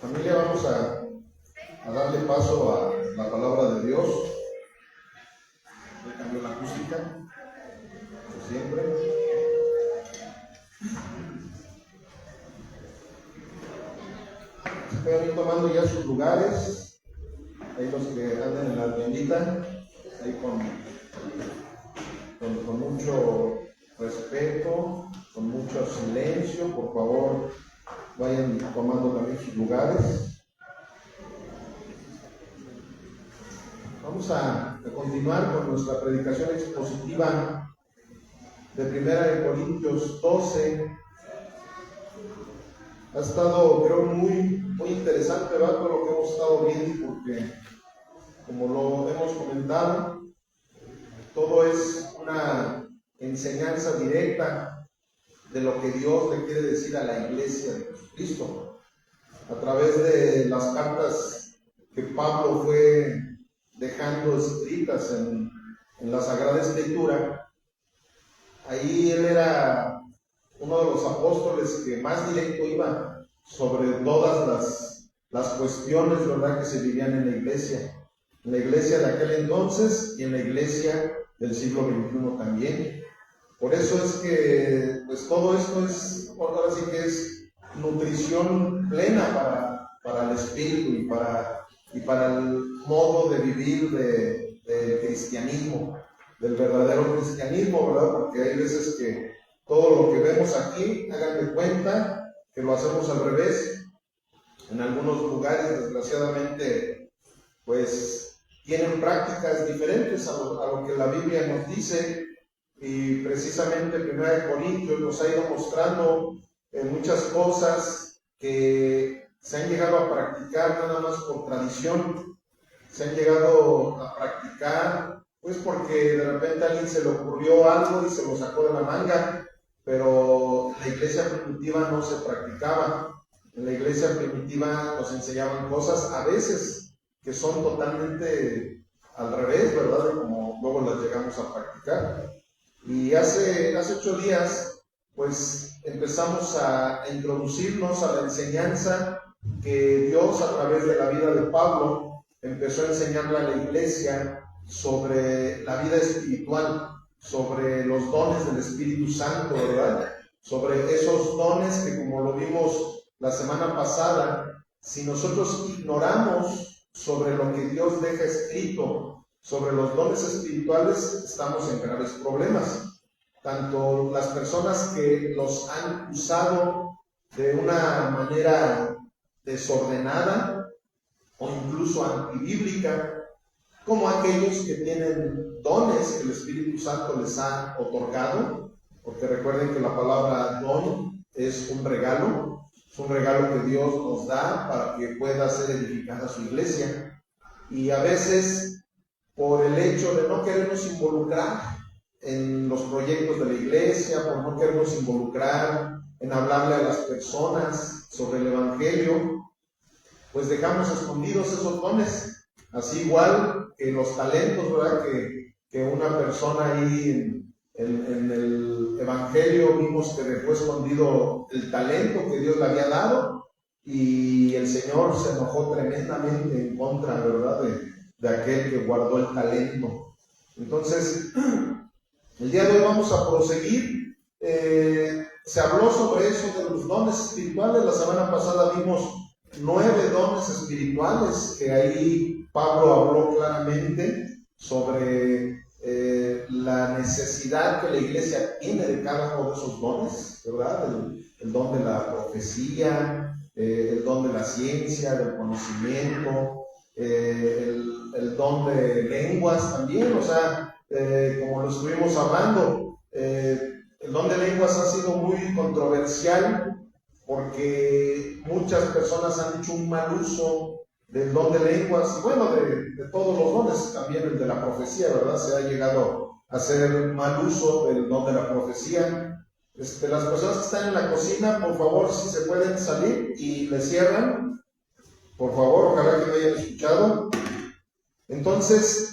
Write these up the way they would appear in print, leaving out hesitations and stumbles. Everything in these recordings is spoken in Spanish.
Familia, vamos a darle paso a la palabra de Dios. Voy a cambiar la acústica, como siempre. Pueden ir tomando ya sus lugares. Ahí los que andan en la tiendita, ahí con mucho respeto, con mucho silencio, por favor, vayan tomando también sus lugares. Vamos a continuar con nuestra predicación expositiva de 1 Corintios 12. Ha estado, creo, muy interesante, ¿verdad?, todo lo que hemos estado viendo, porque, como lo hemos comentado, todo es una enseñanza directa de lo que Dios le quiere decir a la iglesia de Jesucristo. A través de las cartas que Pablo fue dejando escritas en la Sagrada Escritura, ahí él era uno de los apóstoles que más directo iba sobre todas las cuestiones, ¿verdad?, que se vivían en la iglesia de aquel entonces y en la iglesia del siglo XXI también. Por eso es que pues todo esto es, ahora sí que es nutrición plena para el espíritu y para el modo de vivir del cristianismo, del verdadero cristianismo, ¿verdad? Porque hay veces que todo lo que vemos aquí, háganme cuenta que lo hacemos al revés. En algunos lugares, desgraciadamente, pues tienen prácticas diferentes a lo que la Biblia nos dice, y precisamente 1 Corintios nos ha ido mostrando muchas cosas que se han llegado a practicar nada más por tradición, se han llegado a practicar pues porque de repente a alguien se le ocurrió algo y se lo sacó de la manga, pero en la iglesia primitiva no se practicaba. En la iglesia primitiva nos enseñaban cosas a veces que son totalmente al revés, ¿verdad?, de como luego las llegamos a practicar. Y hace 8 días, pues empezamos a introducirnos a la enseñanza que Dios, a través de la vida de Pablo, empezó a enseñarle a la iglesia sobre la vida espiritual, sobre los dones del Espíritu Santo, ¿verdad? Sobre esos dones que, como lo vimos la semana pasada, si nosotros ignoramos sobre lo que Dios deja escrito sobre los dones espirituales, estamos en graves problemas. Tanto las personas que los han usado de una manera desordenada o incluso antibíblica, como aquellos que tienen dones que el Espíritu Santo les ha otorgado, porque recuerden que la palabra don es un regalo que Dios nos da para que pueda ser edificada su iglesia. Y a veces, por el hecho de no querernos involucrar en los proyectos de la iglesia, por no querernos involucrar en hablarle a las personas sobre el Evangelio, pues dejamos escondidos esos dones. Así igual que los talentos, ¿verdad?, que una persona ahí en el Evangelio vimos que dejó escondido el talento que Dios le había dado, y el Señor se enojó tremendamente en contra, ¿verdad?, de aquel que guardó el talento. Entonces, el día de hoy vamos a proseguir. Se habló sobre eso de los dones espirituales. La semana pasada vimos 9 dones espirituales, que ahí Pablo habló claramente sobre la necesidad que la iglesia tiene de cada uno de esos dones, ¿verdad? El don de la profecía, el don de la ciencia, del conocimiento, el don de lenguas también, o sea, como lo estuvimos hablando, el don de lenguas ha sido muy controversial porque muchas personas han hecho un mal uso del don de lenguas, y bueno, de todos los dones, también el de la profecía, ¿verdad? Se ha llegado a hacer mal uso del don de la profecía. Las personas que están en la cocina, por favor, si se pueden salir y le cierran, por favor, ojalá que me hayan escuchado. Entonces,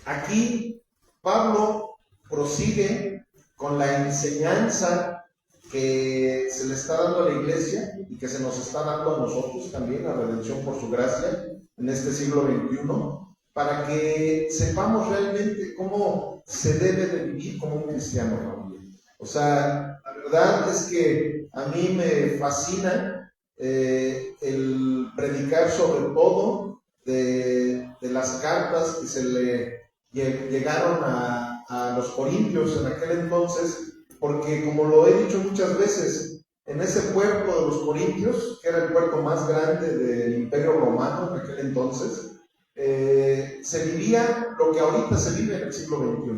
aquí Pablo prosigue con la enseñanza que se le está dando a la iglesia y que se nos está dando a nosotros también, la redención por su gracia en este siglo XXI, para que sepamos realmente cómo se debe de vivir como un cristiano, familia. O sea, la verdad es que a mí me fascina el predicar sobre todo de las cartas que se le llegaron a los corintios en aquel entonces, porque como lo he dicho muchas veces, en ese puerto de los corintios, que era el puerto más grande del Imperio Romano en aquel entonces, se vivía lo que ahorita se vive en el siglo XXI.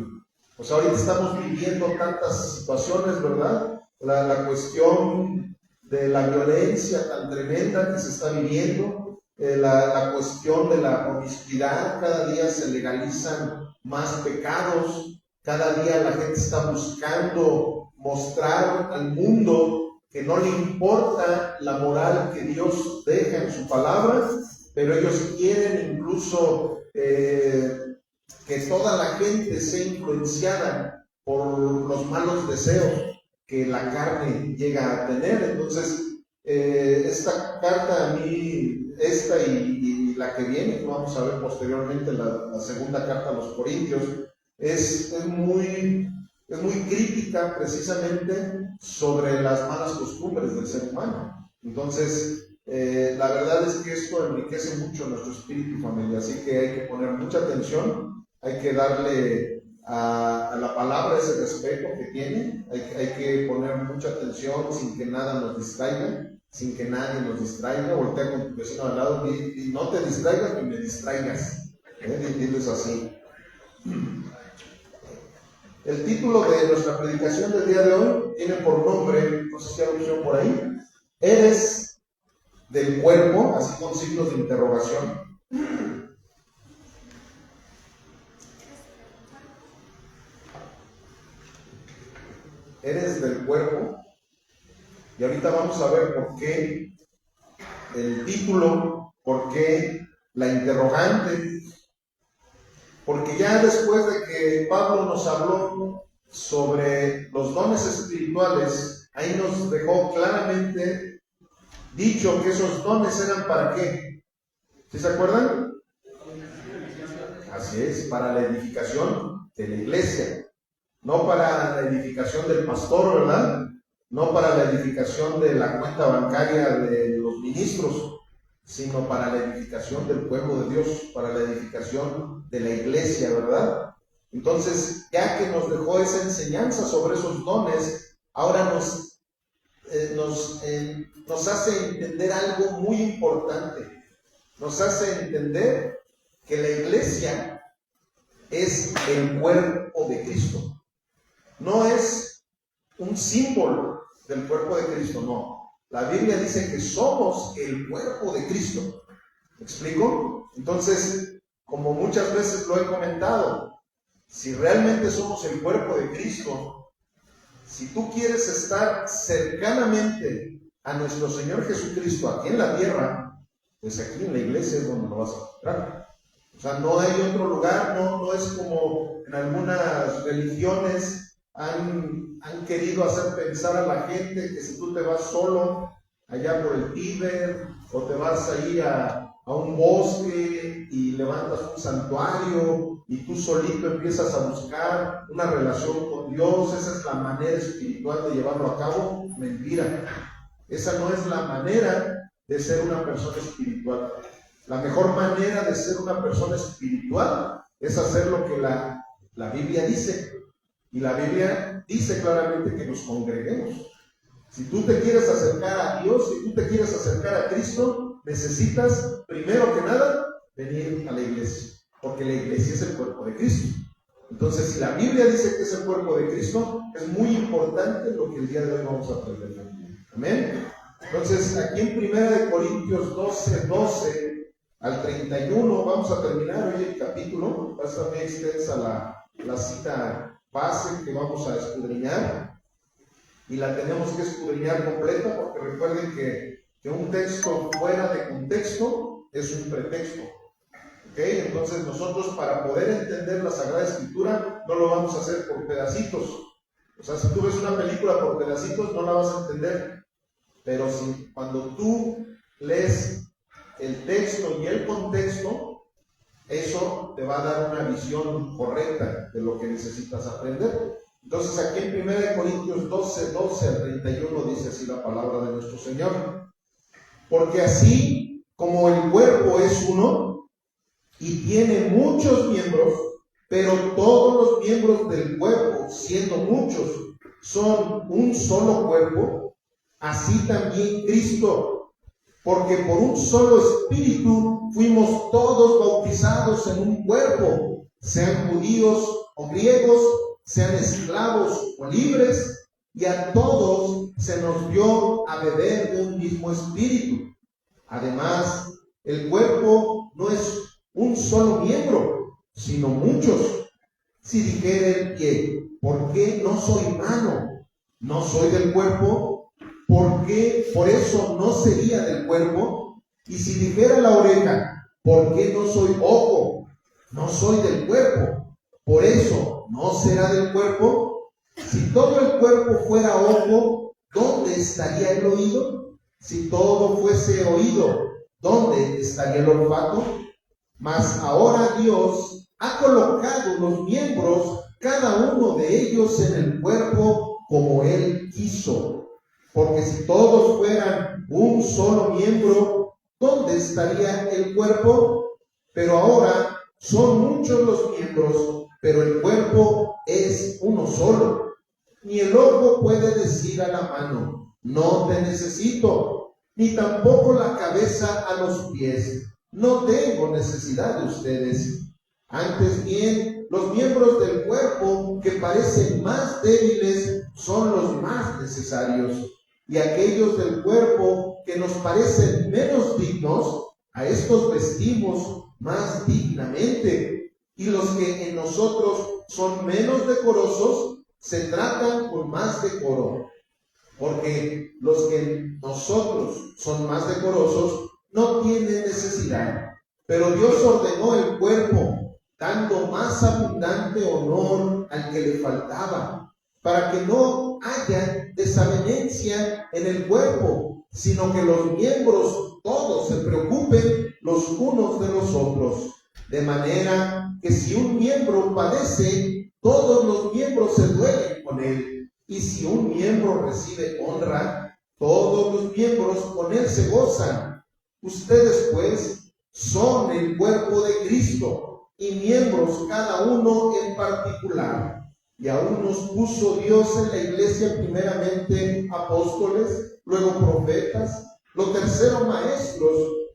O sea, ahorita estamos viviendo tantas situaciones, ¿verdad? La cuestión de la violencia tan tremenda que se está viviendo, la cuestión de la promiscuidad, cada día se legalizan más pecados, cada día la gente está buscando mostrar al mundo que no le importa la moral que Dios deja en su palabra, pero ellos quieren incluso que toda la gente sea influenciada por los malos deseos que la carne llega a tener. Entonces, esta carta a mí, esta y la que viene, que vamos a ver posteriormente, la segunda carta a los Corintios, es muy crítica precisamente sobre las malas costumbres del ser humano. Entonces, la verdad es que esto enriquece mucho nuestro espíritu, familia, así que hay que poner mucha atención, hay que darle a la palabra ese respeto que tiene, hay que poner mucha atención sin que nada nos distraiga, sin que nadie nos distraiga. Voltea con tu vecino al lado y no te distraigas ni me distraigas, diles así. El título de nuestra predicación del día de hoy tiene por nombre, no sé si hay opción por ahí, ¿eres del cuerpo? Así con signos de interrogación. ¿Eres del cuerpo? Y ahorita vamos a ver por qué el título, por qué la interrogante. Porque ya después de que Pablo nos habló sobre los dones espirituales, ahí nos dejó claramente dicho que esos dones eran para qué. ¿Sí se acuerdan? Así es, para la edificación de la iglesia, no para la edificación del pastor, ¿verdad? No para la edificación de la cuenta bancaria de los ministros, sino para la edificación del pueblo de Dios, para la edificación de la iglesia, ¿verdad? Entonces, ya que nos dejó esa enseñanza sobre esos dones, ahora nos hace entender algo muy importante. Nos hace entender que la iglesia es el cuerpo de Cristo. No es un símbolo del cuerpo de Cristo, no. La Biblia dice que somos el cuerpo de Cristo. ¿Me explico? Entonces, como muchas veces lo he comentado, si realmente somos el cuerpo de Cristo, si tú quieres estar cercanamente a nuestro Señor Jesucristo aquí en la tierra, pues aquí en la iglesia es donde lo vas a encontrar. O sea, no hay otro lugar, no es como en algunas religiones han querido hacer pensar a la gente que si tú te vas solo allá por el Tíber o te vas ahí a un bosque y levantas un santuario y tú solito empiezas a buscar una relación con Dios, esa es la manera espiritual de llevarlo a cabo. Mentira. Esa no es la manera de ser una persona espiritual. La mejor manera de ser una persona espiritual es hacer lo que la Biblia dice. Y la Biblia dice claramente que nos congreguemos. Si tú te quieres acercar a Dios, si tú te quieres acercar a Cristo, necesitas, primero que nada, venir a la iglesia. Porque la iglesia es el cuerpo de Cristo. Entonces, si la Biblia dice que es el cuerpo de Cristo, es muy importante lo que el día de hoy vamos a aprender. Amén. Entonces, aquí en 1 Corintios 12 al 31, vamos a terminar hoy el capítulo. Va a estar muy extensa la cita base que vamos a escudriñar, y la tenemos que escudriñar completa, porque recuerden que un texto fuera de contexto es un pretexto. ¿Okay? Entonces nosotros, para poder entender la Sagrada Escritura, no lo vamos a hacer por pedacitos, O sea, si tú ves una película por pedacitos, no la vas a entender. Pero si cuando tú lees el texto y el contexto, eso te va a dar una visión correcta de lo que necesitas aprender. Entonces aquí en 1 Corintios 12 al 31 dice así la palabra de nuestro Señor. Porque así como el cuerpo es uno y tiene muchos miembros, pero todos los miembros del cuerpo, siendo muchos, son un solo cuerpo, así también Cristo, porque por un solo espíritu fuimos todos bautizados en un cuerpo, sean judíos o griegos, sean esclavos o libres, y a todos se nos dio a beber de un mismo espíritu. Además, el cuerpo no es un solo miembro, sino muchos. Si dijera el pie, ¿por qué no soy mano? ¿No soy del cuerpo? ¿Por qué por eso no sería del cuerpo? Y si dijera la oreja, ¿por qué no soy ojo? No soy del cuerpo. ¿Por eso no será del cuerpo? Si todo el cuerpo fuera ojo, ¿dónde estaría el oído? Si todo fuese oído, ¿dónde estaría el olfato? Mas ahora Dios ha colocado los miembros, cada uno de ellos en el cuerpo como Él quiso. Porque si todos fueran un solo miembro, ¿dónde estaría el cuerpo? Pero ahora son muchos los miembros, pero el cuerpo es uno solo. Ni el ojo puede decir a la mano, no te necesito, ni tampoco la cabeza a los pies, no tengo necesidad de ustedes. Antes bien, los miembros del cuerpo que parecen más débiles son los más necesarios, y aquellos del cuerpo que nos parecen menos dignos, a estos vestimos más dignamente, y los que en nosotros son menos decorosos se tratan con más decoro, porque los que en nosotros son más decorosos no tienen necesidad, pero Dios ordenó el cuerpo, dando más abundante honor al que le faltaba, para que no haya desavenencia en el cuerpo, sino que los miembros todos se preocupen los unos de los otros, de manera que si un miembro padece, todos los miembros se duelen con él, y si un miembro recibe honra, todos los miembros con él se gozan. Ustedes pues son el cuerpo de Cristo y miembros cada uno en particular. Y aún nos puso Dios en la iglesia primeramente apóstoles, luego profetas, los terceros maestros,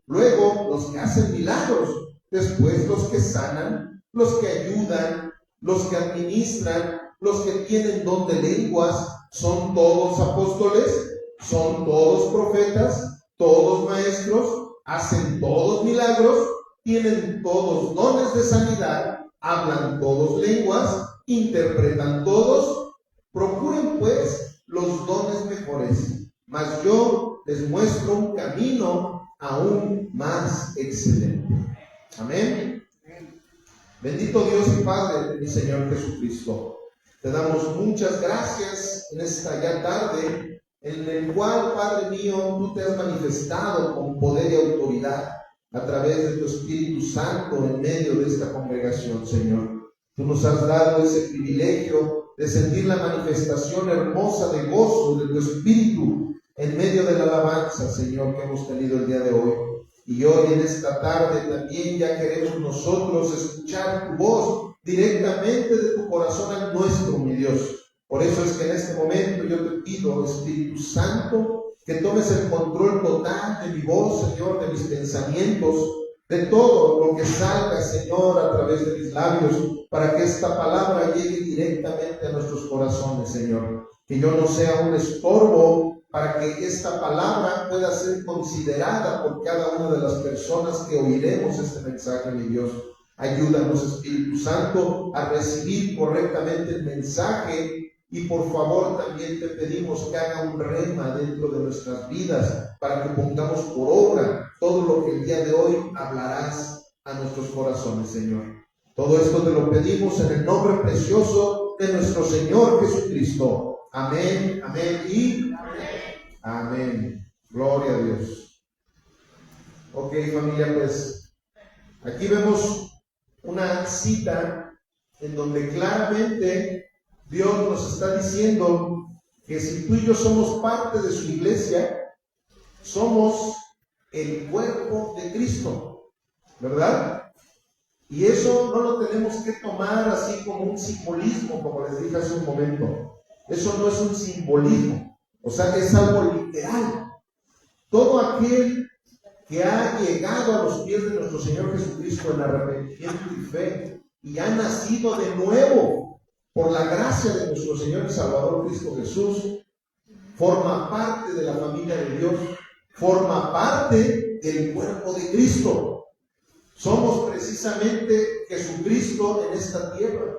luego los que hacen milagros, después los que sanan, los que ayudan, los que administran, los que tienen don de lenguas. ¿Son todos apóstoles? ¿Son todos profetas? ¿Todos maestros? ¿Hacen todos milagros? ¿Tienen todos dones de sanidad? ¿Hablan todos lenguas? ¿Interpretan todos? Procuren pues los dones mejores, mas yo les muestro un camino aún más excelente. Amén. Bendito Dios y Padre de mi Señor Jesucristo. Te damos muchas gracias en esta ya tarde, en el cual, Padre mío, tú te has manifestado con poder y autoridad a través de tu Espíritu Santo en medio de esta congregación, Señor. Tú nos has dado ese privilegio de sentir la manifestación hermosa de gozo de tu Espíritu en medio de la alabanza, Señor, que hemos tenido el día de hoy. Y hoy en esta tarde también ya queremos nosotros escuchar tu voz directamente de tu corazón al nuestro, mi Dios. Por eso es que en este momento yo te pido, Espíritu Santo, que tomes el control total de mi voz, Señor, de mis pensamientos, de todo lo que salga, Señor, a través de mis labios, para que esta palabra llegue directamente a nuestros corazones, Señor. Que yo no sea un estorbo para que esta palabra pueda ser considerada por cada una de las personas que oiremos este mensaje, mi Dios. Ayúdanos, Espíritu Santo, a recibir correctamente el mensaje, y por favor también te pedimos que haga un rema dentro de nuestras vidas para que pongamos por obra todo lo que el día de hoy hablarás a nuestros corazones, Señor. Todo esto te lo pedimos en el nombre precioso de nuestro Señor Jesucristo. Amén, amén y amén. Gloria a Dios. Ok, familia, pues aquí vemos una cita en donde claramente Dios nos está diciendo que si tú y yo somos parte de su iglesia, somos el cuerpo de Cristo, ¿verdad? Y eso no lo tenemos que tomar así como un simbolismo, como les dije hace un momento. Eso no es un simbolismo, o sea, es algo literal. Todo aquel que ha llegado a los pies de nuestro Señor Jesucristo en arrepentimiento y fe y ha nacido de nuevo por la gracia de nuestro Señor y Salvador Cristo Jesús, forma parte de la familia de Dios, forma parte del cuerpo de Cristo. Somos precisamente Jesucristo en esta tierra.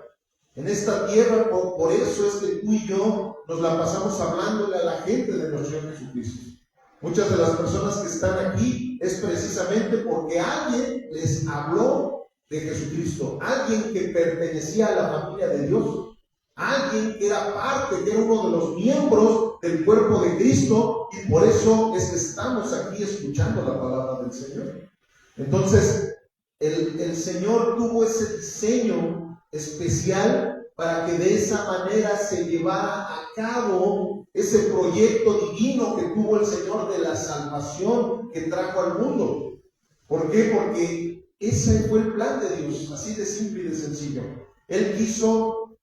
En esta tierra, por eso es que tú y yo nos la pasamos hablándole a la gente de nuestro Señor Jesucristo. Muchas de las personas que están aquí es precisamente porque alguien les habló de Jesucristo, alguien que pertenecía a la familia de Dios, alguien que era parte, que era uno de los miembros del cuerpo de Cristo, y por eso es que estamos aquí escuchando la palabra del Señor. Entonces, el Señor tuvo ese diseño especial para que de esa manera se llevara a cabo ese proyecto divino que tuvo el Señor de la salvación que trajo al mundo. ¿Por qué? Porque ese fue el plan de Dios, así de simple y de sencillo. Él quiso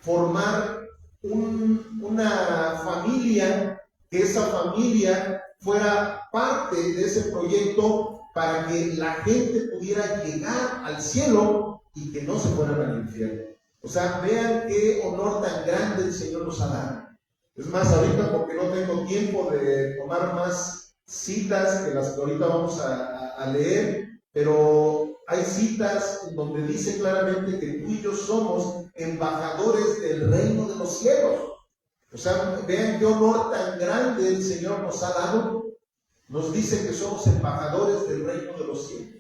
formar una familia, que esa familia fuera parte de ese proyecto para que la gente pudiera llegar al cielo y que no se fueran al infierno. O sea, vean qué honor tan grande el Señor nos ha dado. Es más, ahorita, porque no tengo tiempo de tomar más citas que las que ahorita vamos a leer, pero hay citas en donde dice claramente que tú y yo somos embajadores del reino de los cielos. O sea, vean qué honor tan grande el Señor nos ha dado. Nos dice que somos embajadores del reino de los cielos.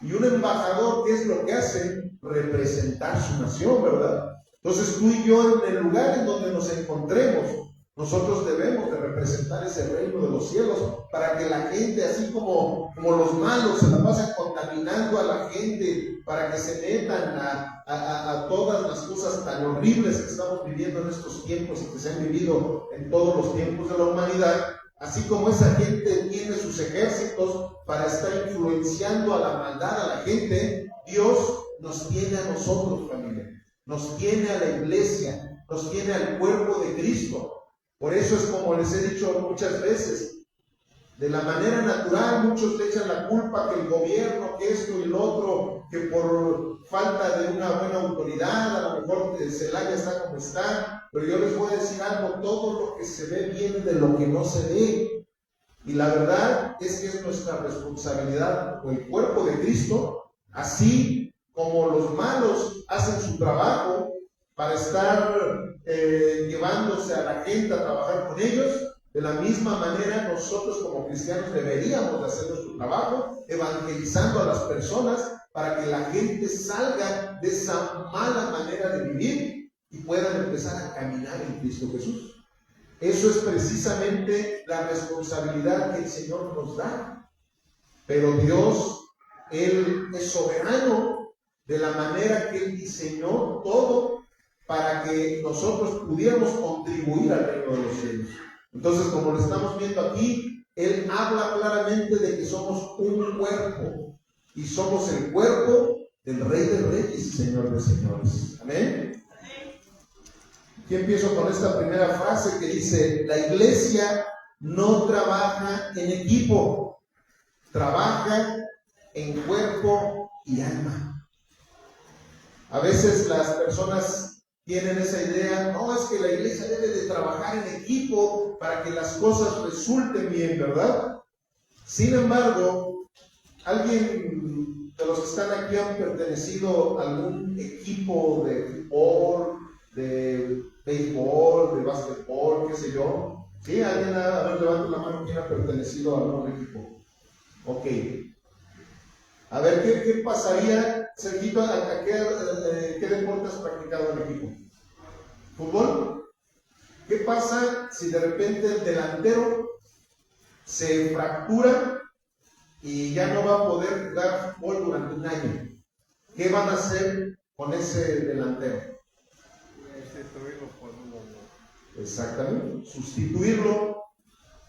Y un embajador, ¿qué es lo que hace? Representar su nación, ¿verdad? Entonces tú y yo, en el lugar en donde nos encontremos, nosotros debemos de representar ese reino de los cielos para que la gente, así como los malos se la pasan contaminando a la gente, para que se metan a todas las cosas tan horribles que estamos viviendo en estos tiempos y que se han vivido en todos los tiempos de la humanidad. Así como esa gente tiene sus ejércitos para estar influenciando a la maldad a la gente, Dios nos tiene a nosotros, familia. Nos tiene a la iglesia, nos tiene al cuerpo de Cristo. Por eso es como les he dicho muchas veces, de la manera natural muchos le echan la culpa que el gobierno, que esto y lo otro, que por falta de una buena autoridad, a lo mejor Celaya está como está, pero yo les voy a decir algo, todo lo que se ve viene de lo que no se ve. Y la verdad es que es nuestra responsabilidad, o el cuerpo de Cristo, así como los malos hacen su trabajo para estar llevándose a la gente a trabajar con ellos, de la misma manera nosotros como cristianos deberíamos de hacer nuestro trabajo, evangelizando a las personas para que la gente salga de esa mala manera de vivir y puedan empezar a caminar en Cristo Jesús. Eso es precisamente la responsabilidad que el Señor nos da. Pero Dios, Él es soberano de la manera que Él diseñó todo para que nosotros pudiéramos contribuir al reino de los cielos. Entonces, como lo estamos viendo aquí, Él habla claramente de que somos un cuerpo y somos el cuerpo del Rey de Reyes y Señor de Señores. Amén. Aquí empiezo con esta primera frase que dice: la iglesia no trabaja en equipo, trabaja en cuerpo y alma. A veces las personas tienen esa idea, no, es que la iglesia debe de trabajar en equipo para que las cosas resulten bien, ¿verdad? Sin embargo, ¿alguien de los que están aquí han pertenecido a algún equipo de fútbol, de béisbol, de básquetbol, qué sé yo? ¿Sí? ¿Alguien a ver, levanta la mano, quién ha pertenecido a algún equipo? Ok. A ver, ¿qué pasaría, Sergito? ¿Qué deporte has practicado en equipo? fútbol. ¿Qué pasa si de repente el delantero se fractura y ya no va a poder jugar fútbol durante un año? ¿Qué van a hacer con ese delantero? Sustituirlo por uno. Exactamente, sustituirlo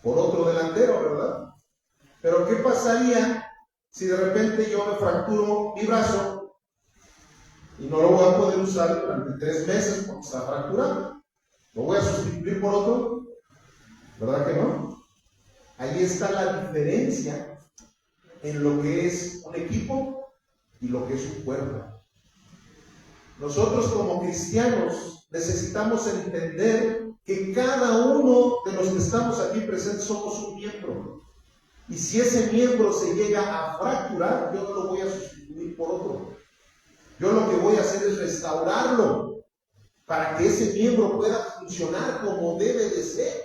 por otro delantero, ¿verdad? Pero ¿qué pasaría si de repente yo me fracturo mi brazo y no lo voy a poder usar durante 3 meses porque está fracturado? ¿Lo voy a sustituir por otro? ¿Verdad que no? Ahí está la diferencia en lo que es un equipo y lo que es un cuerpo. Nosotros como cristianos necesitamos entender que cada uno de los que estamos aquí presentes somos un miembro. Y si ese miembro se llega a fracturar, yo no lo voy a sustituir por otro. Yo lo que voy a hacer es restaurarlo para que ese miembro pueda funcionar como debe de ser.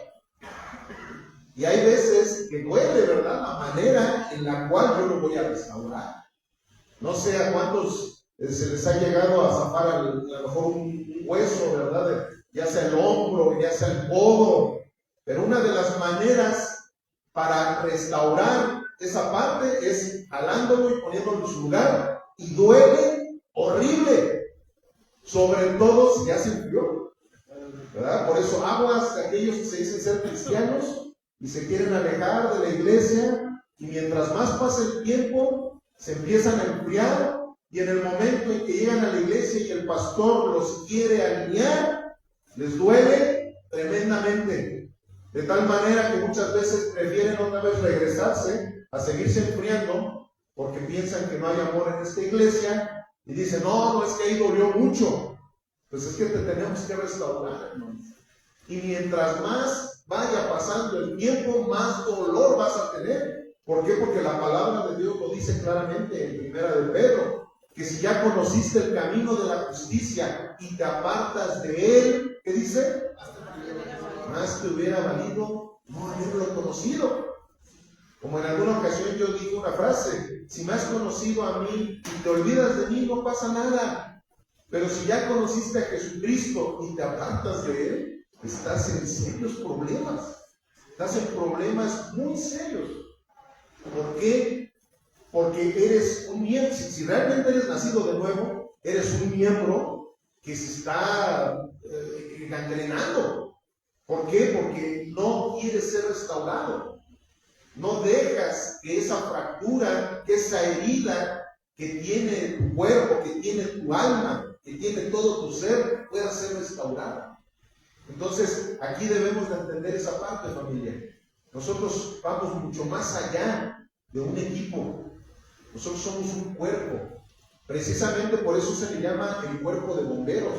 Y hay veces que duele, ¿verdad?, la manera en la cual yo lo voy a restaurar. No sé a cuántos se les ha llegado a zafar a lo mejor un hueso, ¿verdad?, ya sea el hombro, ya sea el codo. Pero una de las maneras para restaurar esa parte es jalándolo y poniéndolo en su lugar. Y duele horrible, sobre todo si ya se enfrió, ¿verdad? Por eso aguas de aquellos que se dicen ser cristianos y se quieren alejar de la iglesia, y mientras más pasa el tiempo se empiezan a enfriar, y en el momento en que llegan a la iglesia y el pastor los quiere alinear, les duele tremendamente, de tal manera que muchas veces prefieren otra vez regresarse a seguirse enfriando porque piensan que no hay amor en esta iglesia y dicen, no, es que ahí dolió mucho. Pues es que te tenemos que restaurar, hermanos. Y mientras más vaya pasando el tiempo, más dolor vas a tener. ¿Por qué? Porque la palabra de Dios lo dice claramente en Primera de Pedro, que si ya conociste el camino de la justicia y te apartas de él, ¿qué dice? Más te hubiera valido no haberlo conocido. Como en alguna ocasión yo dije una frase, si me has conocido a mí y te olvidas de mí, no pasa nada. Pero si ya conociste a Jesucristo y te apartas de él, estás en serios problemas. Estás en problemas muy serios. ¿Por qué? Porque eres un miembro. Si realmente eres nacido de nuevo, eres un miembro que se está gangrenando. ¿Por qué? Porque no quieres ser restaurado. No dejas que esa fractura, que esa herida que tiene tu cuerpo, que tiene tu alma, que tiene todo tu ser, pueda ser restaurada. Entonces, aquí debemos de entender esa parte, familia. Nosotros vamos mucho más allá de un equipo. Nosotros somos un cuerpo. Precisamente por eso se le llama el cuerpo de bomberos.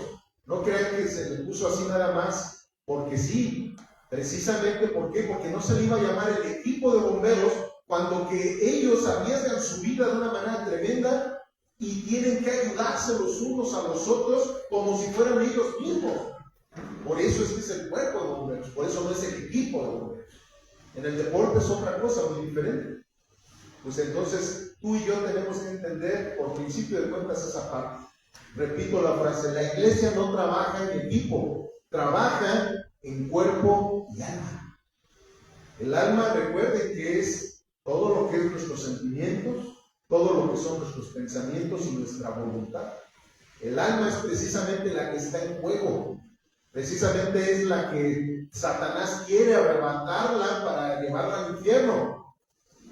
No crean que se le puso así nada más porque sí. Precisamente, ¿por qué? Porque no se le iba a llamar el equipo de bomberos cuando que ellos arriesgan su vida de una manera tremenda y tienen que ayudarse los unos a los otros como si fueran ellos mismos. Por eso es que es el cuerpo de bomberos, por eso no es el equipo de bomberos. En el deporte es otra cosa muy diferente. Pues entonces tú y yo tenemos que entender por principio de cuentas esa parte. Repito la frase, la iglesia no trabaja en equipo, trabaja en cuerpo y alma. El alma, recuerden que es todo lo que es nuestros sentimientos, todo lo que son nuestros pensamientos y nuestra voluntad. El alma es precisamente la que está en juego. Precisamente es la que Satanás quiere arrebatarla para llevarla al infierno.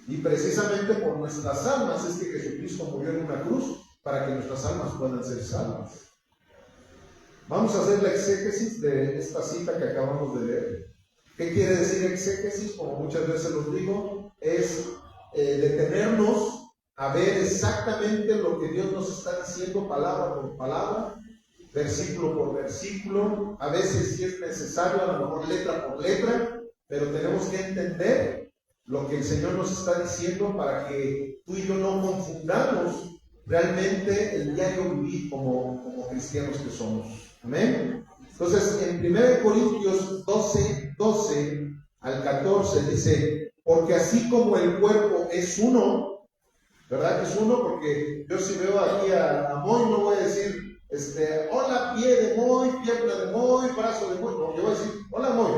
Y precisamente por nuestras almas es que Jesucristo murió en una cruz para que nuestras almas puedan ser salvas. Vamos a hacer la exégesis de esta cita que acabamos de leer. ¿Qué quiere decir exégesis? Como muchas veces los digo, es detenernos a ver exactamente lo que Dios nos está diciendo palabra por palabra, versículo por versículo, a veces si es necesario, a lo mejor letra por letra, pero tenemos que entender lo que el Señor nos está diciendo para que tú y yo no confundamos realmente el diario vivir como cristianos que somos. Amén. Entonces, en 1 Corintios 12 al 14 dice, porque así como el cuerpo es uno, ¿verdad que es uno? Porque yo si veo aquí a Moy no voy a decir, hola pie de Moy, pierna de Moy, brazo de Moy. No, yo voy a decir, hola Moy.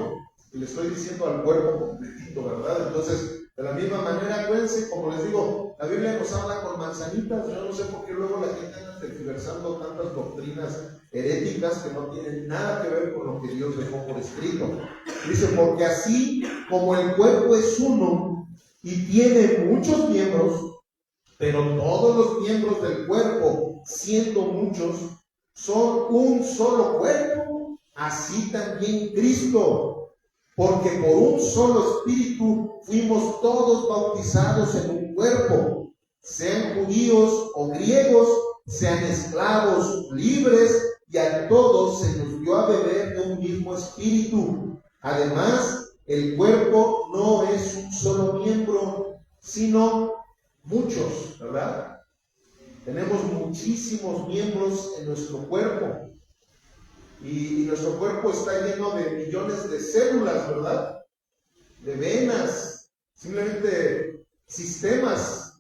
Y le estoy diciendo al cuerpo completito, ¿verdad? Entonces, de la misma manera, acuérdense, como les digo, la Biblia nos habla con manzanitas. Yo no sé por qué luego la gente anda tergiversando tantas doctrinas heréticas que no tienen nada que ver con lo que Dios dejó por escrito. Dice, porque así como el cuerpo es uno y tiene muchos miembros, pero todos los miembros del cuerpo, siendo muchos, son un solo cuerpo, así también Cristo. Porque por un solo espíritu fuimos todos bautizados en un cuerpo, sean judíos o griegos, sean esclavos, libres, y a todos se nos dio a beber de un mismo espíritu. Además, el cuerpo no es un solo miembro, sino muchos, ¿verdad? Tenemos muchísimos miembros en nuestro cuerpo. Y nuestro cuerpo está lleno de millones de células, ¿verdad? De venas, simplemente sistemas.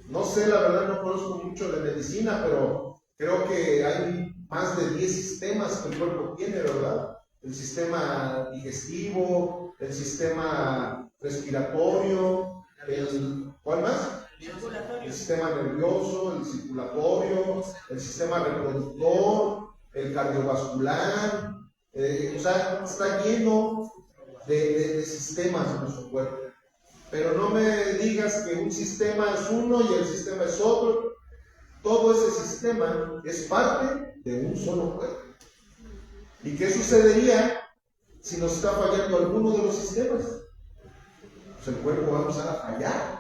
No sé, la verdad no conozco mucho de medicina, pero creo que hay más de 10 sistemas que el cuerpo tiene, ¿verdad? El sistema digestivo, el sistema respiratorio, ¿cuál más? El sistema nervioso, el circulatorio, el sistema reproductor, el cardiovascular, o sea, está lleno de sistemas en nuestro cuerpo. Pero no me digas que un sistema es uno y el sistema es otro. Todo ese sistema es parte de un solo cuerpo. ¿Y qué sucedería si nos está fallando alguno de los sistemas? Pues el cuerpo va a empezar a fallar.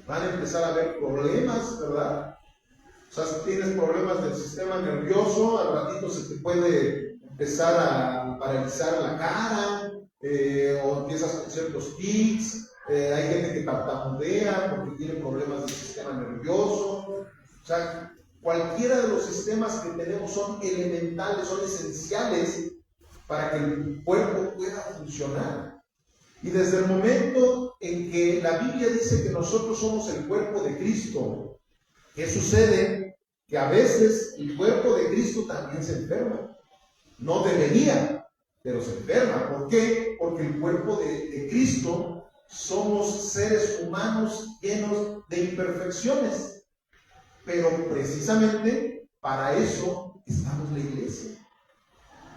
Van a empezar a haber problemas, ¿verdad? O sea, si tienes problemas del sistema nervioso, al ratito se te puede empezar a paralizar la cara, o empiezas con ciertos tics, hay gente que tartamudea porque tiene problemas del sistema nervioso. O sea, cualquiera de los sistemas que tenemos son elementales, son esenciales para que el cuerpo pueda funcionar. Y desde el momento en que la Biblia dice que nosotros somos el cuerpo de Cristo, ¿qué sucede? Que a veces el cuerpo de Cristo también se enferma. No debería, pero se enferma. ¿Por qué? Porque el cuerpo de Cristo somos seres humanos llenos de imperfecciones. Pero precisamente para eso estamos la iglesia.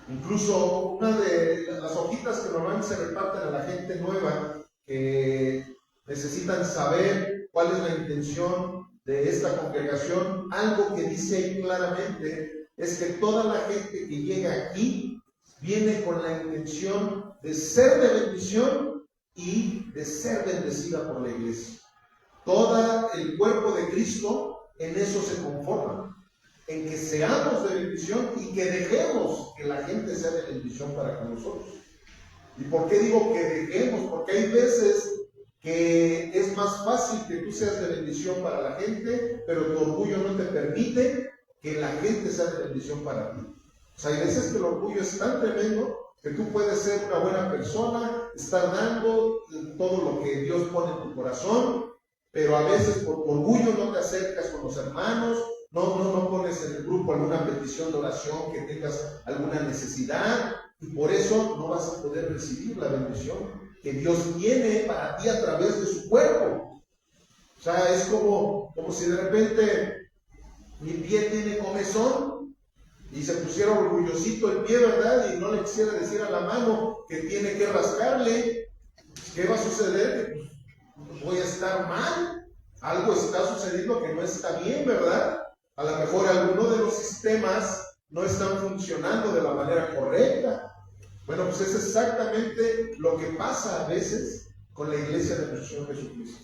Incluso una de las hojitas que normalmente se reparten a la gente nueva que necesitan saber cuál es la intención de esta congregación, algo que dice ahí claramente es que toda la gente que llega aquí viene con la intención de ser de bendición y de ser bendecida por la iglesia. Todo el cuerpo de Cristo en eso se conforma, en que seamos de bendición y que dejemos que la gente sea de bendición para con nosotros. ¿Y por qué digo que dejemos? Porque hay veces que es más fácil que tú seas de bendición para la gente, pero tu orgullo no te permite que la gente sea de bendición para ti. O sea, hay veces que el orgullo es tan tremendo que tú puedes ser una buena persona, estar dando todo lo que Dios pone en tu corazón, pero a veces por tu orgullo no te acercas con los hermanos, no pones en el grupo alguna petición de oración, que tengas alguna necesidad, y por eso no vas a poder recibir la bendición que Dios tiene para ti a través de su cuerpo. O sea, es como si de repente mi pie tiene comezón y se pusiera orgullosito el pie, ¿verdad? Y no le quisiera decir a la mano que tiene que rascarle. ¿Qué va a suceder? Pues voy a estar mal. Algo está sucediendo que no está bien, ¿verdad? A lo mejor alguno de los sistemas no están funcionando de la manera correcta. Bueno, pues es exactamente lo que pasa a veces con la iglesia de nuestro Señor Jesucristo.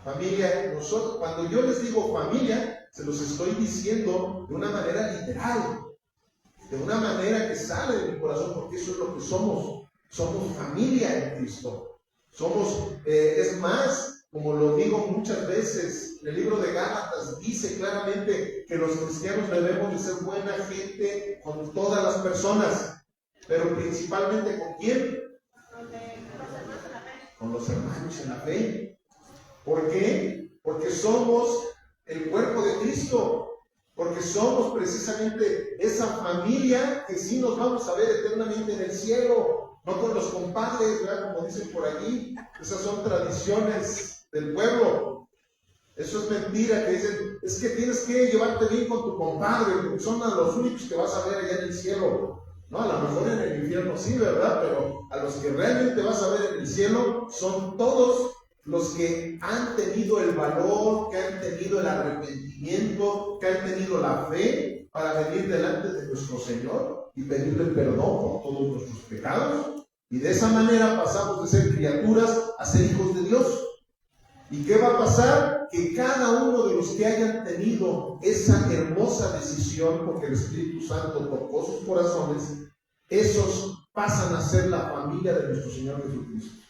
Familia, nosotros, cuando yo les digo familia, se los estoy diciendo de una manera literal, de una manera que sale de mi corazón, porque eso es lo que somos. Somos familia en Cristo. Somos, es más, como lo digo muchas veces, en el libro de Gálatas dice claramente que los cristianos debemos de ser buena gente con todas las personas. Pero principalmente ¿con quién? Con los hermanos en la fe. ¿Por qué? Porque somos el cuerpo de Cristo. porque somos precisamente esa familia que sí nos vamos a ver eternamente en el cielo, no con los compadres, ¿verdad? Como dicen por allí. Esas son tradiciones del pueblo. Eso es mentira, que dicen, es que tienes que llevarte bien con tu compadre, porque son los únicos que vas a ver allá en el cielo. No, a lo mejor en el infierno sí, ¿verdad? Pero a los que realmente vas a ver en el cielo son todos los que han tenido el valor, que han tenido el arrepentimiento, que han tenido la fe para venir delante de nuestro Señor y pedirle perdón por todos nuestros pecados. Y de esa manera pasamos de ser criaturas a ser hijos de Dios. ¿Y qué va a pasar? Que cada uno de los que hayan tenido esa hermosa decisión, porque el Espíritu Santo tocó sus corazones, esos pasan a ser la familia de nuestro Señor Jesucristo.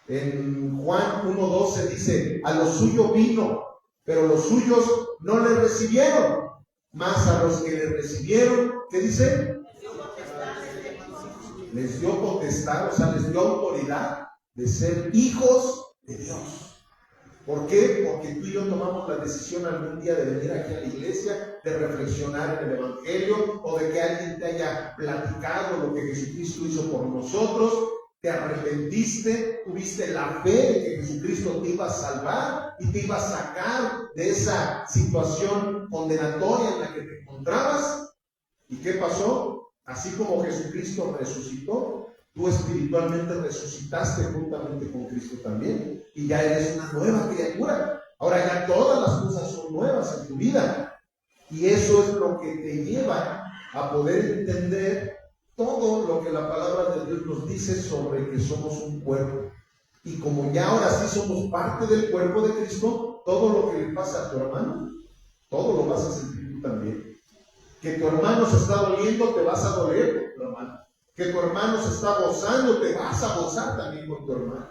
En Juan 1:12 dice, a lo suyo vino, pero los suyos no le recibieron. Mas a los que le recibieron, ¿qué dice? Les dio potestad, o sea, les dio autoridad de ser hijos de Dios. ¿Por qué? Porque tú y yo tomamos la decisión algún día de venir aquí a la iglesia, de reflexionar en el Evangelio, o de que alguien te haya platicado lo que Jesucristo hizo por nosotros, te arrepentiste, tuviste la fe de que Jesucristo te iba a salvar y te iba a sacar de esa situación condenatoria en la que te encontrabas. ¿Y qué pasó? Así como Jesucristo resucitó, tú espiritualmente resucitaste juntamente con Cristo también, y ya eres una nueva criatura. Ahora ya todas las cosas son nuevas en tu vida, y eso es lo que te lleva a poder entender todo lo que la palabra de Dios nos dice sobre que somos un cuerpo. Y como ya ahora sí somos parte del cuerpo de Cristo, todo lo que le pasa a tu hermano, todo lo vas a sentir tú también. Que tu hermano se está doliendo, te vas a doler con tu hermano. Que tu hermano se está gozando, te vas a gozar también con tu hermano.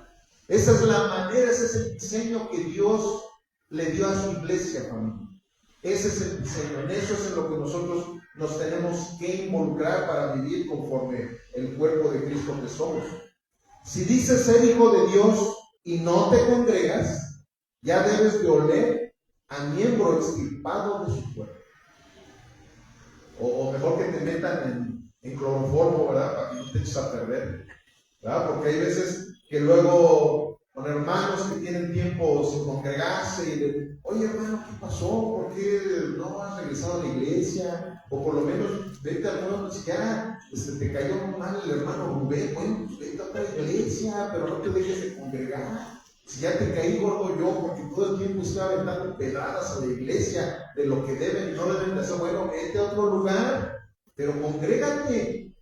Esa es la manera, ese es el diseño que Dios le dio a su iglesia, familia. Ese es el diseño, en eso es en lo que nosotros nos tenemos que involucrar para vivir conforme el cuerpo de Cristo que somos. Si dices ser hijo de Dios y no te congregas, ya debes de oler a miembro extirpado de su cuerpo. O mejor que te metan en cloroformo, ¿verdad? Para que no te eches a perder, ¿verdad? Porque hay veces que luego con hermanos que tienen tiempo sin congregarse y le, oye hermano, ¿qué pasó? ¿Por qué no has regresado a la iglesia? O por lo menos vete a alguna, si ya te cayó mal el hermano Rubén, bueno, pues vete a otra iglesia, pero no te dejes de congregar. Si ya te caí gordo yo, porque todo el tiempo estoy aventando pedradas a la iglesia de lo que deben y no deben de hacer, bueno, vete a otro lugar, pero congrégate,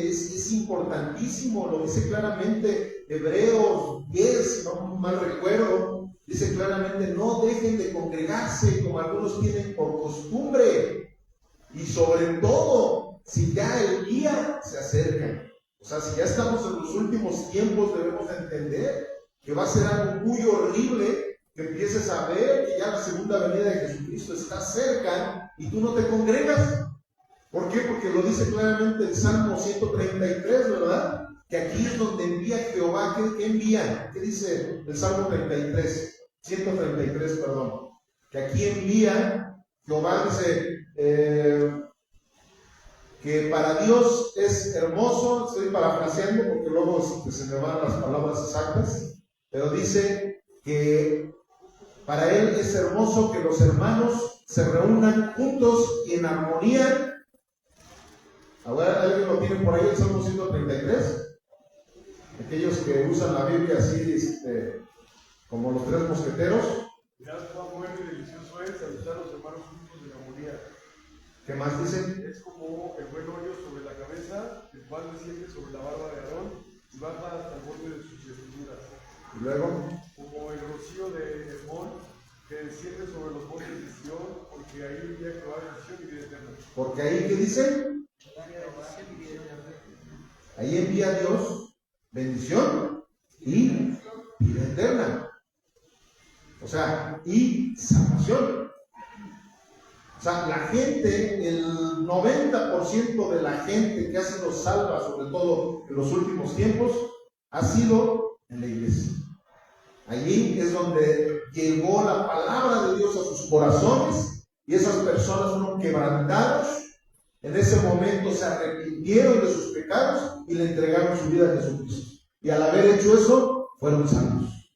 es importantísimo, lo dice claramente Hebreos 10, si no mal recuerdo, dice claramente, no dejen de congregarse como algunos tienen por costumbre, y sobre todo, si ya el día se acerca, o sea, si ya estamos en los últimos tiempos, debemos de entender que va a ser algo muy horrible, que empieces a ver que ya la segunda venida de Jesucristo está cerca y tú no te congregas. ¿Por qué? Porque lo dice claramente el Salmo 133, ¿verdad? Que aquí es donde envía Jehová. ¿Qué envía? ¿Qué dice el Salmo 133, perdón? Que aquí envía Jehová, dice que para Dios es hermoso, estoy parafraseando porque luego se me van las palabras exactas, pero dice que para Él es hermoso que los hermanos se reúnan juntos y en armonía. Ahora, ¿alguien lo tiene por ahí el Salmo 133? Aquellos que usan la Biblia así, como los tres mosqueteros. Ya cuán bueno y delicioso es habitar los hermanos juntos en armonía. ¿Qué más dicen? Es como el buen hoyo sobre la cabeza, el cual desciende sobre la barba de Aarón y baja hasta el borde de sus vestiduras. Y luego, como el rocío de Hermón, que desciende sobre los montes de Sion, porque ahí envía Jehová bendición y vida eterna. Porque ahí, ¿qué dice? Ahí envía Dios bendición y vida eterna. O sea, y salvación. O sea, la gente, el 90% de la gente que ha sido salva, sobre todo en los últimos tiempos, ha sido en la iglesia. Allí es donde llegó la palabra de Dios a sus corazones y esas personas fueron quebrantados. En ese momento se arrepintieron de sus pecados y le entregaron su vida a Jesucristo. Y al haber hecho eso, fueron salvos.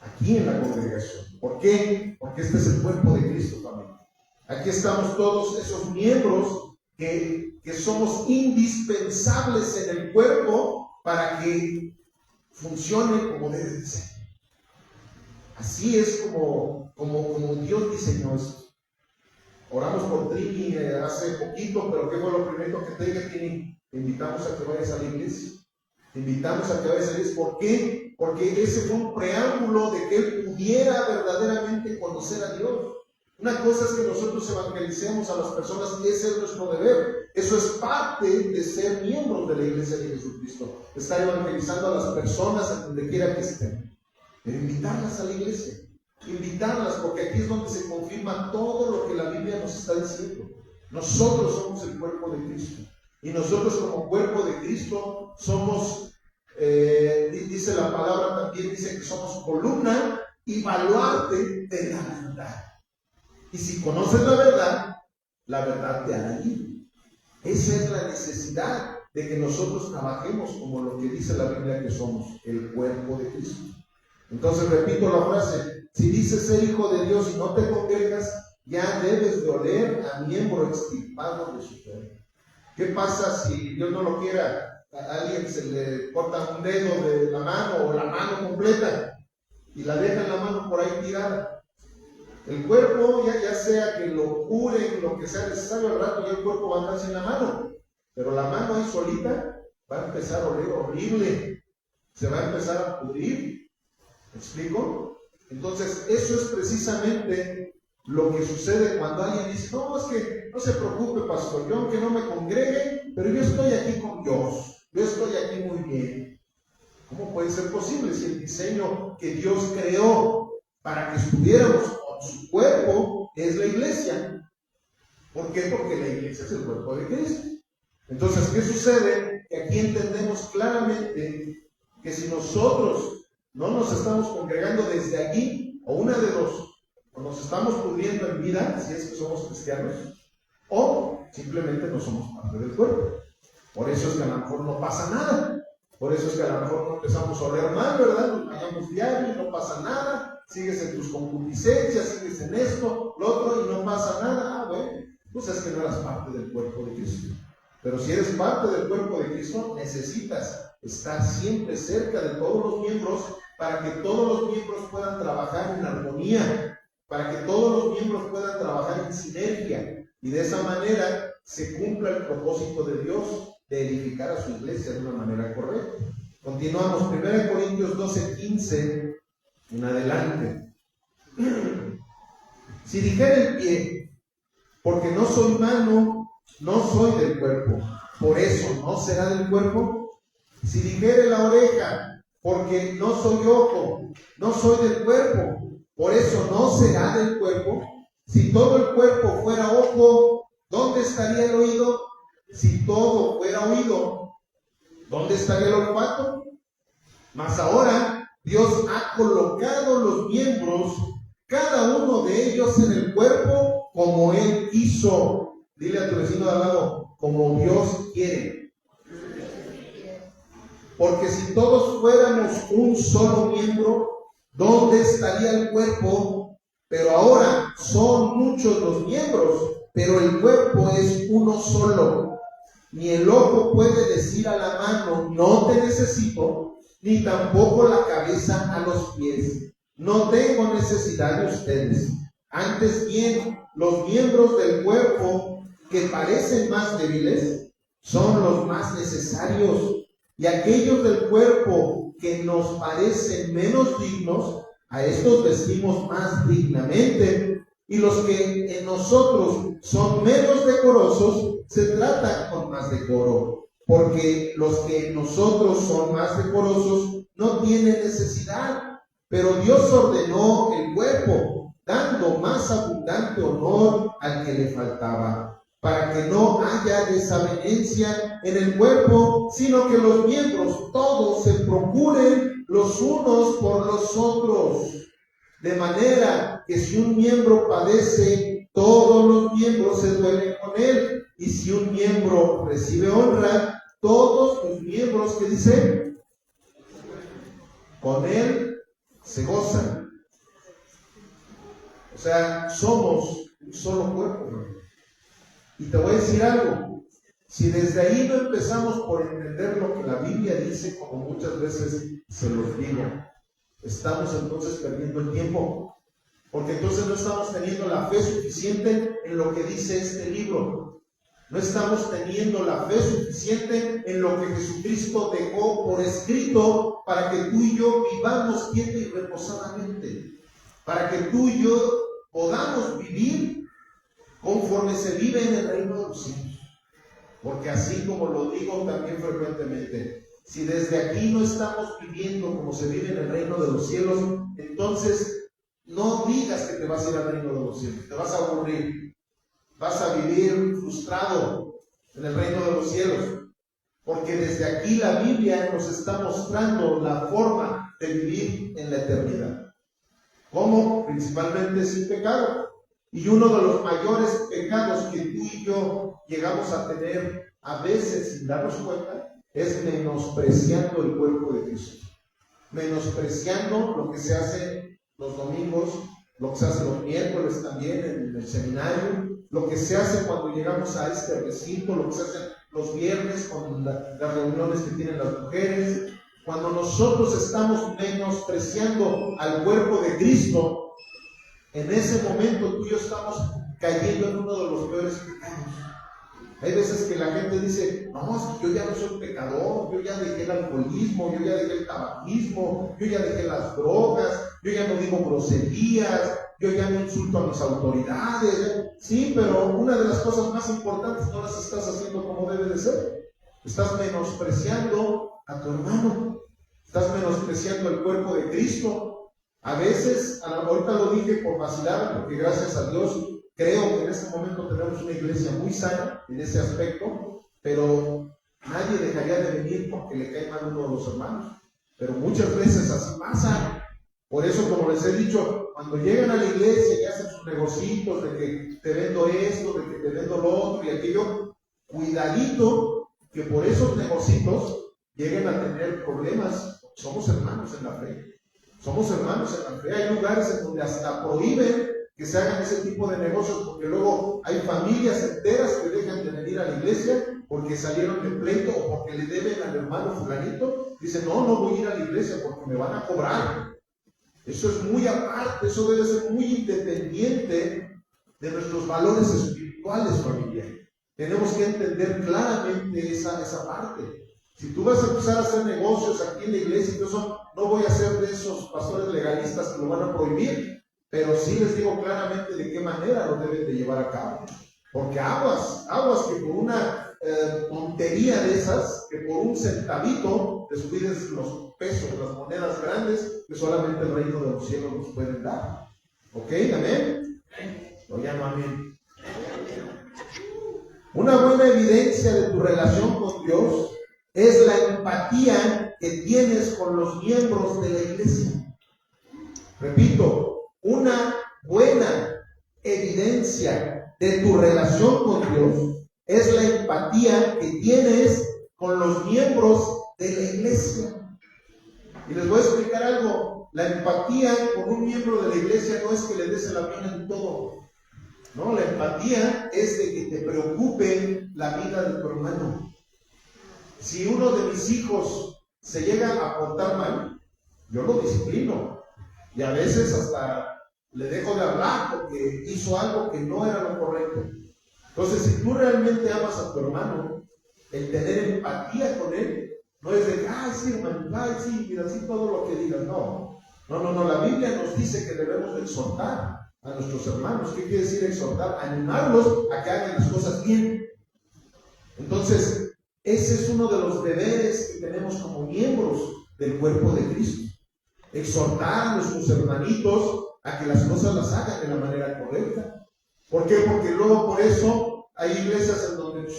Aquí en la congregación. ¿Por qué? Porque este es el cuerpo de Cristo, familia. Aquí estamos todos esos miembros que somos indispensables en el cuerpo para que funcione como debe de ser. Así es como Dios diseñó esto. Oramos por Trini hace poquito, pero ¿qué fue lo primero que te dije, Trini? Te invitamos a que vayas a la iglesia. Te invitamos a que vayas a la iglesia. ¿Por qué? Porque ese fue un preámbulo de que él pudiera verdaderamente conocer a Dios. Una cosa es que nosotros evangelicemos a las personas, ese es nuestro deber. Eso es parte de ser miembros de la iglesia de Jesucristo. Estar evangelizando a las personas a donde quiera que estén. Pero invitarlas a la iglesia. Invitarlas, porque aquí es donde se confirma todo lo que la Biblia nos está diciendo. Nosotros somos el cuerpo de Cristo. Y nosotros como cuerpo de Cristo somos, dice la palabra también, dice que somos columna y baluarte de la verdad. Y si conoces la verdad te hará libre. Esa es la necesidad de que nosotros trabajemos como lo que dice la Biblia que somos, el cuerpo de Cristo. Entonces repito la frase, si dices ser hijo de Dios y no te congregas, ya debes de oler a miembro extirpado de su fe. ¿Qué pasa si Dios no lo quiera? A alguien se le corta un dedo de la mano o la mano completa y la deja en la mano por ahí tirada. El cuerpo, ya sea que lo curen, lo que sea necesario, al rato ya el cuerpo va a andar sin la mano. Pero la mano ahí solita va a empezar a oler horrible. Se va a empezar a pudrir. ¿Me explico? Entonces, eso es precisamente lo que sucede cuando alguien dice, no, es que no se preocupe, pastor, yo aunque no me congregue, pero yo estoy aquí con Dios. Yo estoy aquí muy bien. ¿Cómo puede ser posible si el diseño que Dios creó para que estuviéramos con su cuerpo es la iglesia? ¿Por qué? Porque la iglesia es el cuerpo de Cristo. Entonces, ¿qué sucede? Que aquí entendemos claramente que si nosotros no nos estamos congregando desde aquí, o una de dos, o nos estamos pudriendo en vida, si es que somos cristianos, o simplemente no somos parte del cuerpo. Por eso es que a lo mejor no pasa nada. Por eso es que a lo mejor no empezamos a oler mal, ¿verdad? Nos vayamos diario y no pasa nada. Sigues en tus concupiscencias, sigues en esto, lo otro, y no pasa nada. Ah, bueno, pues es que no eras parte del cuerpo de Cristo. Pero si eres parte del cuerpo de Cristo, necesitas estar siempre cerca de todos los miembros para que todos los miembros puedan trabajar en armonía, para que todos los miembros puedan trabajar en sinergia, y de esa manera se cumpla el propósito de Dios de edificar a su iglesia de una manera correcta. Continuamos, 1 Corintios 12:15 en adelante. Si dijera el pie, porque no soy mano, no soy del cuerpo, por eso no será del cuerpo. Si dijere la oreja, porque no soy ojo, no soy del cuerpo, por eso no será del cuerpo. Si todo el cuerpo fuera ojo, ¿dónde estaría el oído? Si todo fuera oído, ¿dónde estaría el olfato? Mas ahora Dios ha colocado los miembros, cada uno de ellos en el cuerpo, como Él quiso. Dile a tu vecino de al lado, como Dios quiere. Porque si todos fuéramos un solo miembro, ¿dónde estaría el cuerpo? Pero ahora son muchos los miembros, pero el cuerpo es uno solo. Ni el ojo puede decir a la mano, no te necesito, ni tampoco la cabeza a los pies, no tengo necesidad de ustedes. Antes bien, los miembros del cuerpo que parecen más débiles son los más necesarios. Y aquellos del cuerpo que nos parecen menos dignos, a estos vestimos más dignamente. Y los que en nosotros son menos decorosos, se tratan con más decoro. Porque los que en nosotros son más decorosos no tienen necesidad. Pero Dios ordenó el cuerpo, dando más abundante honor al que le faltaba, para que no haya desavenencia en el cuerpo, sino que los miembros todos se procuren los unos por los otros. De manera que si un miembro padece, todos los miembros se duelen con él. Y si un miembro recibe honra, todos los miembros, ¿qué dice? Con él se gozan. O sea, somos un solo cuerpo. Y te voy a decir algo. Si desde ahí no empezamos por entender lo que la Biblia dice, como muchas veces se los digo, estamos entonces perdiendo el tiempo. Porque entonces no estamos teniendo la fe suficiente en lo que dice este libro. No estamos teniendo la fe suficiente en lo que Jesucristo dejó por escrito para que tú y yo vivamos quieta y reposadamente. Para que tú y yo podamos vivir conforme se vive en el reino de los cielos. Porque así como lo digo también frecuentemente, si desde aquí no estamos viviendo como se vive en el reino de los cielos, entonces no digas que te vas a ir al reino de los cielos, te vas a aburrir, vas a vivir frustrado en el reino de los cielos, porque desde aquí la Biblia nos está mostrando la forma de vivir en la eternidad. ¿Cómo? Principalmente sin pecado. Y uno de los mayores pecados que tú y yo llegamos a tener a veces sin darnos cuenta es menospreciando el cuerpo de Cristo. Menospreciando lo que se hace los domingos, lo que se hace los miércoles también en el seminario, lo que se hace cuando llegamos a este recinto, lo que se hace los viernes con las reuniones que tienen las mujeres. Cuando nosotros estamos menospreciando al cuerpo de Cristo, en ese momento tú y yo estamos cayendo en uno de los peores pecados. Hay veces que la gente dice, no, yo ya no soy pecador, yo ya dejé el alcoholismo, yo ya dejé el tabaquismo, yo ya dejé las drogas, yo ya no digo groserías, yo ya no insulto a mis autoridades. Sí, pero una de las cosas más importantes no las estás haciendo como debe de ser. Estás menospreciando a tu hermano, estás menospreciando el cuerpo de Cristo. A veces, ahorita lo dije por vacilar, porque gracias a Dios creo que en este momento tenemos una iglesia muy sana en ese aspecto, pero nadie dejaría de venir porque le cae mal uno de los hermanos. Pero muchas veces así pasa. Por eso, como les he dicho, cuando llegan a la iglesia y hacen sus negocios de que te vendo esto, de que te vendo lo otro y aquello, cuidadito que por esos negocios lleguen a tener problemas. Somos hermanos en la fe. Somos hermanos en la fe. Hay lugares en donde hasta prohíben que se hagan ese tipo de negocios, porque luego hay familias enteras que dejan de venir a la iglesia porque salieron de pleito o porque le deben al hermano fulanito. Dicen, no voy a ir a la iglesia porque me van a cobrar. Eso es muy aparte, eso debe ser muy independiente de nuestros valores espirituales, familia. Tenemos que entender claramente esa parte. Si tú vas a empezar a hacer negocios aquí en la iglesia, incluso no voy a ser de esos pastores legalistas que lo van a prohibir, pero sí les digo claramente de qué manera lo deben de llevar a cabo. Porque aguas que por una tontería de esas, que por un centavito descuides los pesos, las monedas grandes que solamente el reino de los cielos nos pueden dar. ¿Ok? ¿Amén? No llamo amén. Una buena evidencia de tu relación con Dios es la empatía que tienes con los miembros de la iglesia. Repito, una buena evidencia de tu relación con Dios es la empatía que tienes con los miembros de la iglesia. Y les voy a explicar algo. La empatía con un miembro de la iglesia no es que le des la pena en todo. No, la empatía es de que te preocupe la vida de tu hermano. Si uno de mis hijos se llega a portar mal, yo lo disciplino. Y a veces hasta le dejo de hablar porque hizo algo que no era lo correcto. Entonces, si tú realmente amas a tu hermano, el tener empatía con él, no es de, ay, sí, hermano, ay, sí, mira, sí, todo lo que digas. No, la Biblia nos dice que debemos de exhortar a nuestros hermanos. ¿Qué quiere decir exhortar? Animarlos a que hagan las cosas bien. Entonces, ese es uno de los deberes que tenemos como miembros del cuerpo de Cristo. Exhortar a nuestros hermanitos a que las cosas las hagan de la manera correcta. ¿Por qué? Porque luego por eso hay iglesias en donde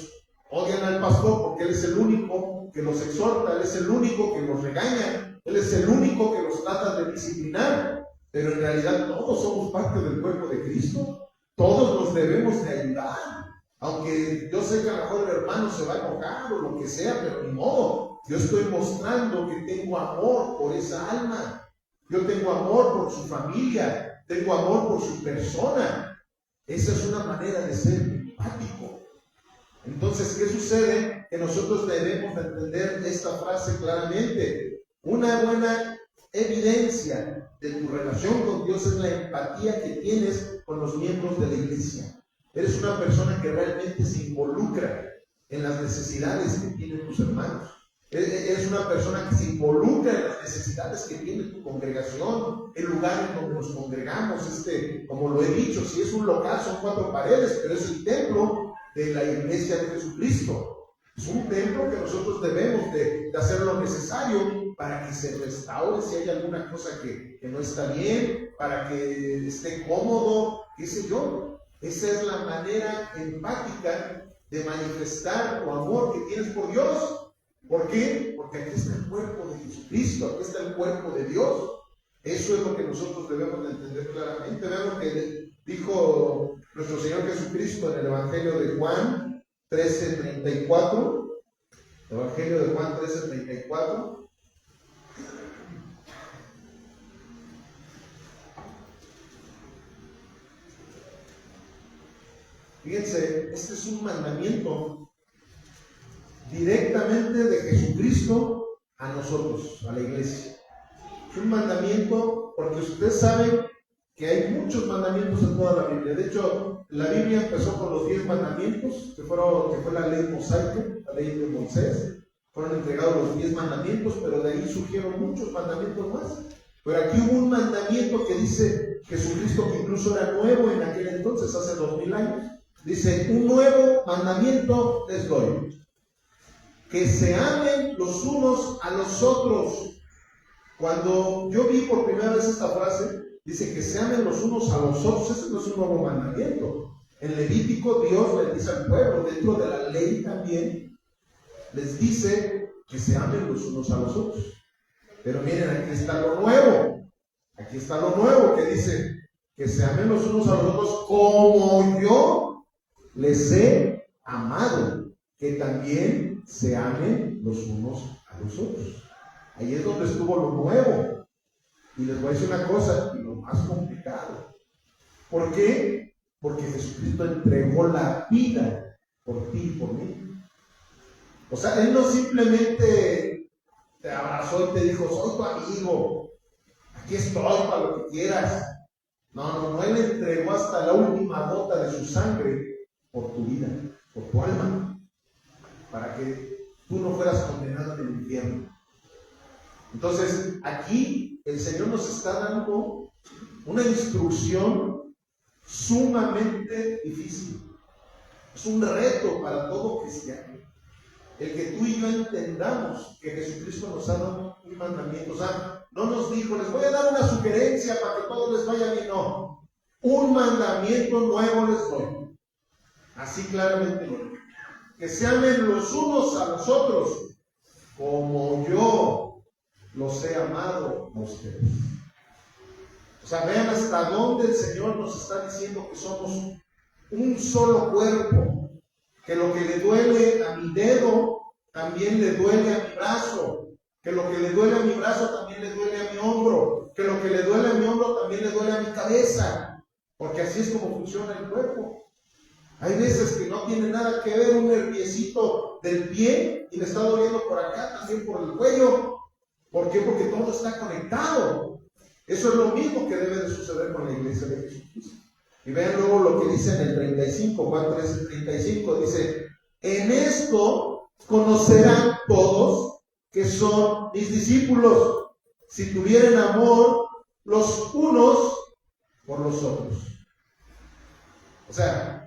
odian al pastor porque él es el único que los exhorta, él es el único que los regaña, él es el único que los trata de disciplinar. Pero en realidad todos somos parte del cuerpo de Cristo. todos nos debemos de ayudar. Aunque yo sé que a lo mejor el hermano se va a enojar o lo que sea, pero ni modo. Yo estoy mostrando que tengo amor por esa alma. Yo tengo amor por su familia. Tengo amor por su persona. Esa es una manera de ser empático. Entonces, ¿qué sucede? Que nosotros debemos entender esta frase claramente. Una buena evidencia de tu relación con Dios es la empatía que tienes con los miembros de la iglesia. Eres una persona que realmente se involucra en las necesidades que tienen tus hermanos. Eres una persona que se involucra en las necesidades que tiene tu congregación, el lugar en donde nos congregamos. Como lo he dicho, si es un local son 4 paredes, pero es el templo de la iglesia de Jesucristo. Es un templo que nosotros debemos de hacer lo necesario para que se restaure si hay alguna cosa que no está bien, para que esté cómodo, qué sé yo. Esa es la manera empática de manifestar tu amor que tienes por Dios. ¿Por qué? Porque aquí está el cuerpo de Jesucristo, aquí está el cuerpo de Dios. Eso es lo que nosotros debemos de entender claramente. Vean lo que dijo nuestro Señor Jesucristo en el Evangelio de Juan 13:34. Evangelio de Juan 13:34. Fíjense, este es un mandamiento directamente de Jesucristo a nosotros, a la iglesia. Es un mandamiento porque ustedes saben que hay muchos mandamientos en toda la Biblia. De hecho, la Biblia empezó con los 10 mandamientos, que fue la ley mosaica, la ley de Moisés. Fueron entregados los 10 mandamientos, pero de ahí surgieron muchos mandamientos más. Pero aquí hubo un mandamiento que dice Jesucristo, que incluso era nuevo en aquel entonces, hace 2000 años. Dice, un nuevo mandamiento les doy: que se amen los unos a los otros. Cuando yo vi por primera vez esta frase, dice que se amen los unos a los otros. Ese no es un nuevo mandamiento. En Levítico, Dios le dice al pueblo, dentro de la ley también, les dice que se amen los unos a los otros. Pero miren, aquí está lo nuevo. Aquí está lo nuevo que dice que se amen los unos a los otros como yo les he amado, que también se amen los unos a los otros. Ahí es donde estuvo lo nuevo. Y les voy a decir una cosa, y lo más complicado. ¿Por qué? Porque Jesucristo entregó la vida por ti y por mí. O sea, Él no simplemente te abrazó y te dijo, soy tu amigo, aquí estoy para lo que quieras. No, Él entregó hasta la última gota de su sangre por tu vida, por tu alma, para que tú no fueras condenado en el infierno. Entonces, aquí el Señor nos está dando una instrucción sumamente difícil. Es un reto para todo cristiano, el que tú y yo entendamos que Jesucristo nos ha dado un mandamiento. O sea, no nos dijo, les voy a dar una sugerencia para que todo les vaya bien. No, un mandamiento nuevo les doy. Así claramente lo digo. Que se amen los unos a los otros como yo los he amado a ustedes. O sea, vean hasta dónde el Señor nos está diciendo que somos un solo cuerpo, que lo que le duele a mi dedo también le duele a mi brazo, que lo que le duele a mi brazo también le duele a mi hombro, que lo que le duele a mi hombro también le duele a mi cabeza, porque así es como funciona el cuerpo. Hay veces que no tiene nada que ver un nerviecito del pie y le está doliendo por acá, también por el cuello. ¿Por qué? Porque todo está conectado. Eso es lo mismo que debe de suceder con la iglesia de Jesucristo. Y vean luego lo que dice en el 35, Juan 13:35, dice, en esto conocerán todos que son mis discípulos, si tuvieren amor los unos por los otros. O sea,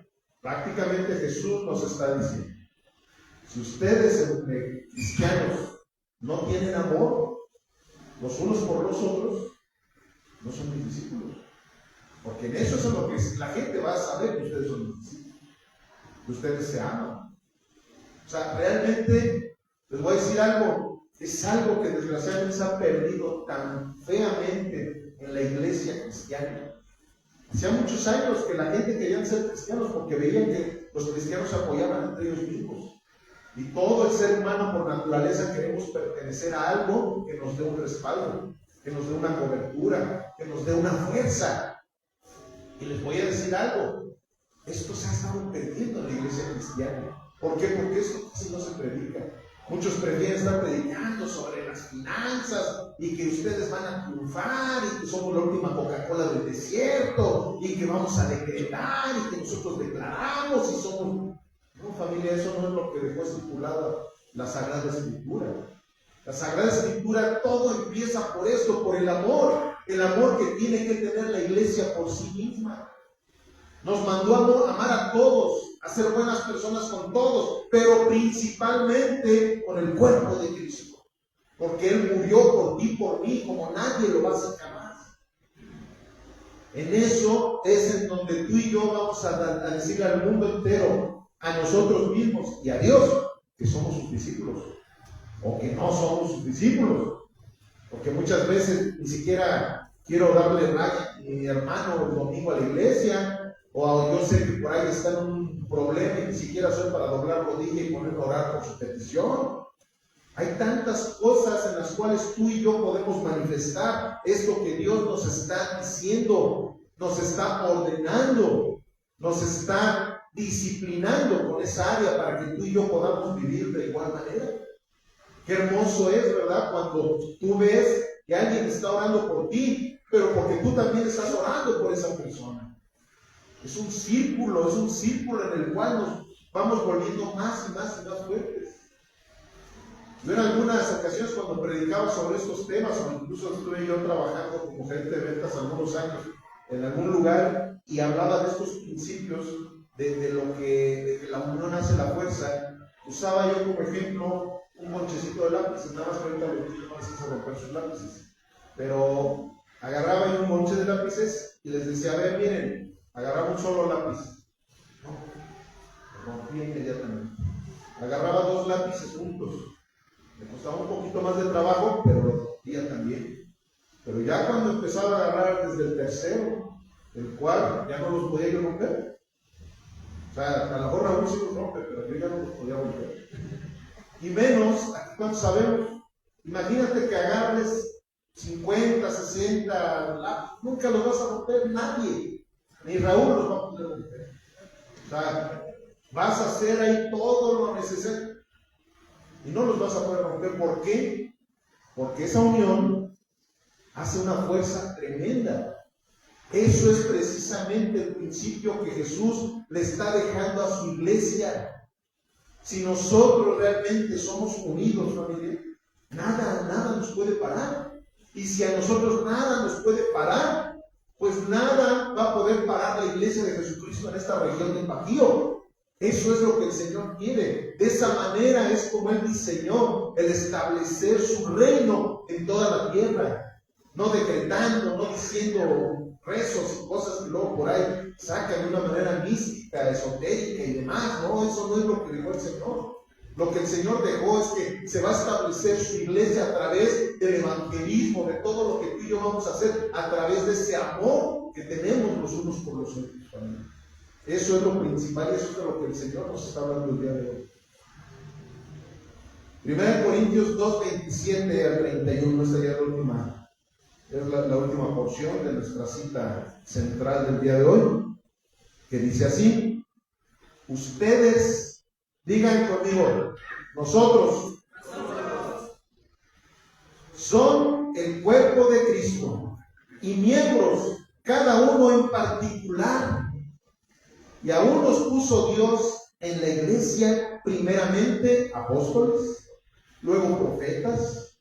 prácticamente Jesús nos está diciendo, si ustedes entre cristianos no tienen amor los unos por los otros, no son mis discípulos. Porque en eso es lo que la gente va a saber que ustedes son mis discípulos, que ustedes se aman. O sea, realmente, les voy a decir algo, es algo que desgraciadamente se ha perdido tan feamente en la iglesia cristiana. Hacía muchos años que la gente quería ser cristianos porque veían que los cristianos se apoyaban entre ellos mismos. Y todo el ser humano por naturaleza queremos pertenecer a algo que nos dé un respaldo, que nos dé una cobertura, que nos dé una fuerza. Y les voy a decir algo, esto se ha estado perdiendo en la iglesia cristiana. ¿Por qué? Porque esto casi no se predica. Muchos prefieren estar predicando sobre las finanzas y que ustedes van a triunfar y que somos la última Coca-Cola del desierto y que vamos a decretar y que nosotros declaramos y somos... No, familia, eso no es lo que dejó estipulada la Sagrada Escritura. La Sagrada Escritura, todo empieza por esto, por el amor que tiene que tener la iglesia por sí misma. Nos mandó a amar a todos, a ser buenas personas con todos, pero principalmente con el cuerpo de Cristo. Porque Él murió por ti, por mí, como nadie lo va a hacer jamás. En eso es en donde tú y yo vamos a decirle al mundo entero, a nosotros mismos y a Dios, que somos sus discípulos, o que no somos sus discípulos. Porque muchas veces ni siquiera quiero darle raya a mi hermano el domingo a la iglesia, o yo sé que por ahí está en un problema y ni siquiera soy para doblar rodilla y ponerme a orar por su petición. Hay tantas cosas en las cuales tú y yo podemos manifestar esto que Dios nos está diciendo, nos está ordenando, nos está disciplinando con esa área para que tú y yo podamos vivir de igual manera. Qué hermoso es, ¿verdad? Cuando tú ves que alguien está orando por ti, pero porque tú también estás orando por esa persona. Es un círculo en el cual nos vamos volviendo más y más y más fuertes. Yo en algunas ocasiones cuando predicaba sobre estos temas, o incluso estuve yo trabajando como gerente de ventas algunos años en algún lugar y hablaba de estos principios de que la unión hace la fuerza, usaba yo como ejemplo un bonchecito de lápices, nada más que ahorita los niños no les hizo romper sus lápices, pero agarraba yo un bonche de lápices y les decía, a ver, miren, agarraba un solo lápiz, lo rompía inmediatamente, agarraba dos lápices juntos, me costaba un poquito más de trabajo, pero lo rompía también, pero ya cuando empezaba a agarrar desde el tercero, el cual ya no los podía yo romper. O sea, a lo mejor Raúl sí los rompe, pero yo ya no los podía romper. Y menos, aquí cuántos sabemos, imagínate que agarres 50, 60 lápices, nunca los vas a romper, nadie, ni Raúl los va a poder romper. O sea, vas a hacer ahí todo lo necesario y no los vas a poder romper. ¿Por qué? Porque esa unión hace una fuerza tremenda. Eso es precisamente el principio que Jesús le está dejando a su iglesia. Si nosotros realmente somos unidos, familia, nada nos puede parar. Y si a nosotros nada nos puede parar, pues nada va a poder parar la iglesia de Jesucristo en esta región del Bajío. Eso es lo que el Señor quiere. De esa manera es como Él diseñó el establecer su reino en toda la tierra. No decretando, no diciendo rezos y cosas que luego por ahí sacan de una manera mística, esotérica y demás. No, eso no es lo que dejó el Señor. Lo que el Señor dejó es que se va a establecer su iglesia a través del evangelismo, de todo lo que tú y yo vamos a hacer, a través de ese amor que tenemos los unos por los otros. Eso es lo principal y eso es de lo que el Señor nos está hablando el día de hoy. 1 Corintios 2, 27 al 31, esta ya es la última porción de nuestra cita central del día de hoy, que dice así: ustedes, digan conmigo, nosotros son el cuerpo de Cristo y miembros, cada uno en particular. Y a unos puso Dios en la iglesia, primeramente apóstoles, luego profetas,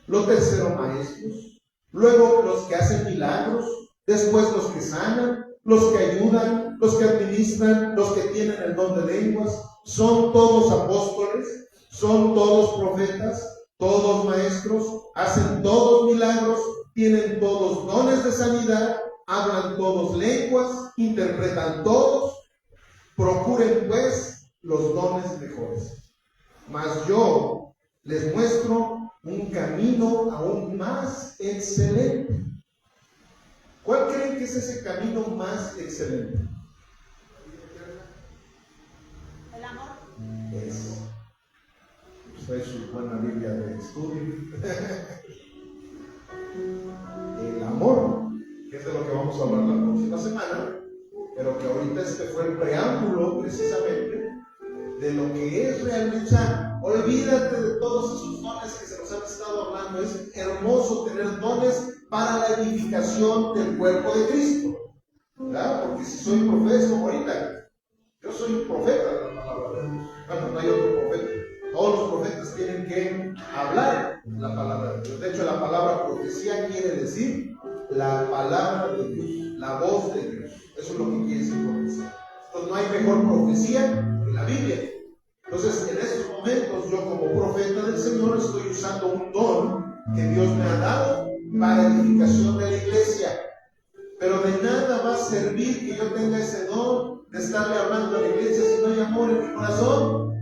los terceros maestros, luego los que hacen milagros, después los que sanan, los que ayudan, los que administran, los que tienen el don de lenguas. Son todos apóstoles, son todos profetas, todos maestros, hacen todos milagros, tienen todos dones de sanidad, hablan todos lenguas, interpretan todos. Procuren pues los dones mejores. Mas yo les muestro un camino aún más excelente. ¿Cuál creen que es ese camino más excelente? El amor. Es. Pues su buena Biblia de estudio. El amor, que es de lo que vamos a hablar la próxima semana, pero que ahorita este fue el preámbulo precisamente de lo que es realmente. O sea, olvídate de todos esos dones que se nos han estado hablando. Es hermoso tener dones para la edificación del cuerpo de Cristo, ¿verdad? Porque si soy profeta, como ahorita, yo soy un profeta de la palabra de Dios. Bueno, no hay otro profeta. Todos los profetas tienen que hablar la palabra de Dios. De hecho, la palabra profecía quiere decir la palabra de Dios, la voz de Dios. Eso es lo que quiere decir profecía. Entonces, no hay mejor profecía que la Biblia. Entonces, en estos momentos, yo como profeta del Señor estoy usando un don que Dios me ha dado para edificación de la iglesia. Pero de nada va a servir que yo tenga ese don de estarle hablando a la iglesia si no hay amor en mi corazón.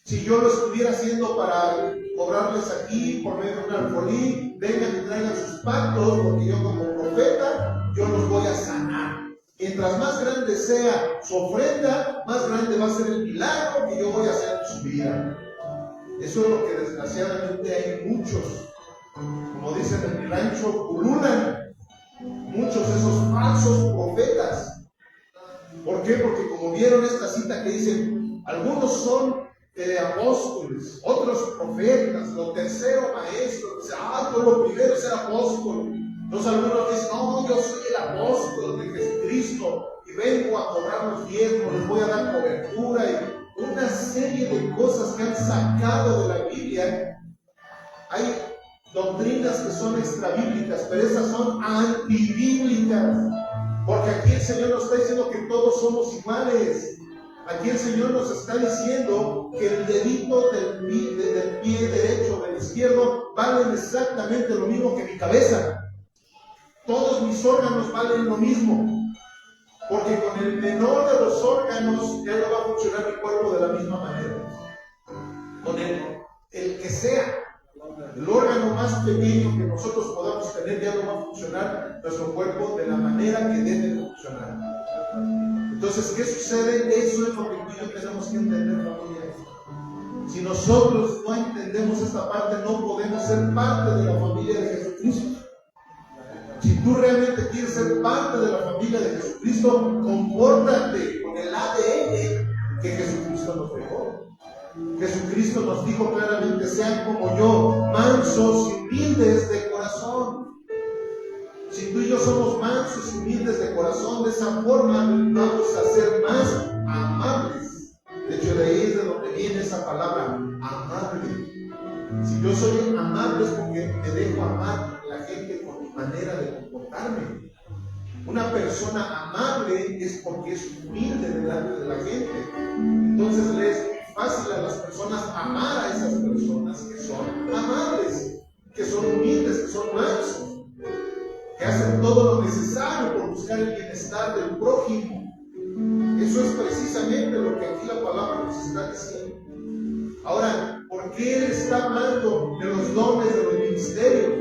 Si yo lo estuviera haciendo para cobrarles aquí por medio de un alfolí, vengan y traigan sus pactos, porque yo como profeta, yo los voy a sanar. Mientras más grande sea su ofrenda, más grande va a ser el milagro que yo voy a hacer en su vida. Eso es lo que desgraciadamente hay muchos, como dicen en mi rancho, pululan muchos de esos falsos profetas. ¿Por qué? Porque como vieron esta cita que dicen, algunos son apóstoles, otros profetas, lo tercero maestro. Dice, pues lo primero es ser apóstol. Entonces algunos dicen, no, yo soy el apóstol de Jesucristo y vengo a cobrar los diezmos, les voy a dar cobertura y una serie de cosas que han sacado de la Biblia. Hay doctrinas que son extrabíblicas, pero esas son antibíblicas, porque aquí el Señor nos está diciendo que todos somos iguales. Aquí el Señor nos está diciendo que el dedito del pie derecho, del izquierdo, valen exactamente lo mismo que mi cabeza. Todos mis órganos valen lo mismo, porque con el menor de los órganos ya no va a funcionar mi cuerpo de la misma manera. Con el que sea, el órgano más pequeño que nosotros podamos tener ya no va a funcionar nuestro cuerpo de la manera que debe funcionar. Entonces, ¿qué sucede? Eso es lo que tú y yo tenemos que entender, familia. Si nosotros no entendemos esta parte, no podemos ser parte de la familia de Jesucristo. Si tú realmente quieres ser parte de la familia de Jesucristo, compórtate con el ADN que Jesucristo nos dejó. Jesucristo nos dijo claramente, sean como yo, mansos y humildes de corazón. Si tú y yo somos mansos y humildes de corazón, de esa forma vamos a ser más amables. De hecho, de ahí es de donde viene esa palabra, amable. Si yo soy amable es porque me dejo amar a la gente con mi manera de comportarme. Una persona amable es porque es humilde delante de la gente. Entonces le es muy fácil a las personas amar a esas personas que son amables, que son humildes, que son mansos, que hacen todo lo necesario por buscar el bienestar del prójimo. Eso es precisamente lo que aquí la palabra nos está diciendo. Ahora, ¿por qué Él está hablando de los dones de los ministerios,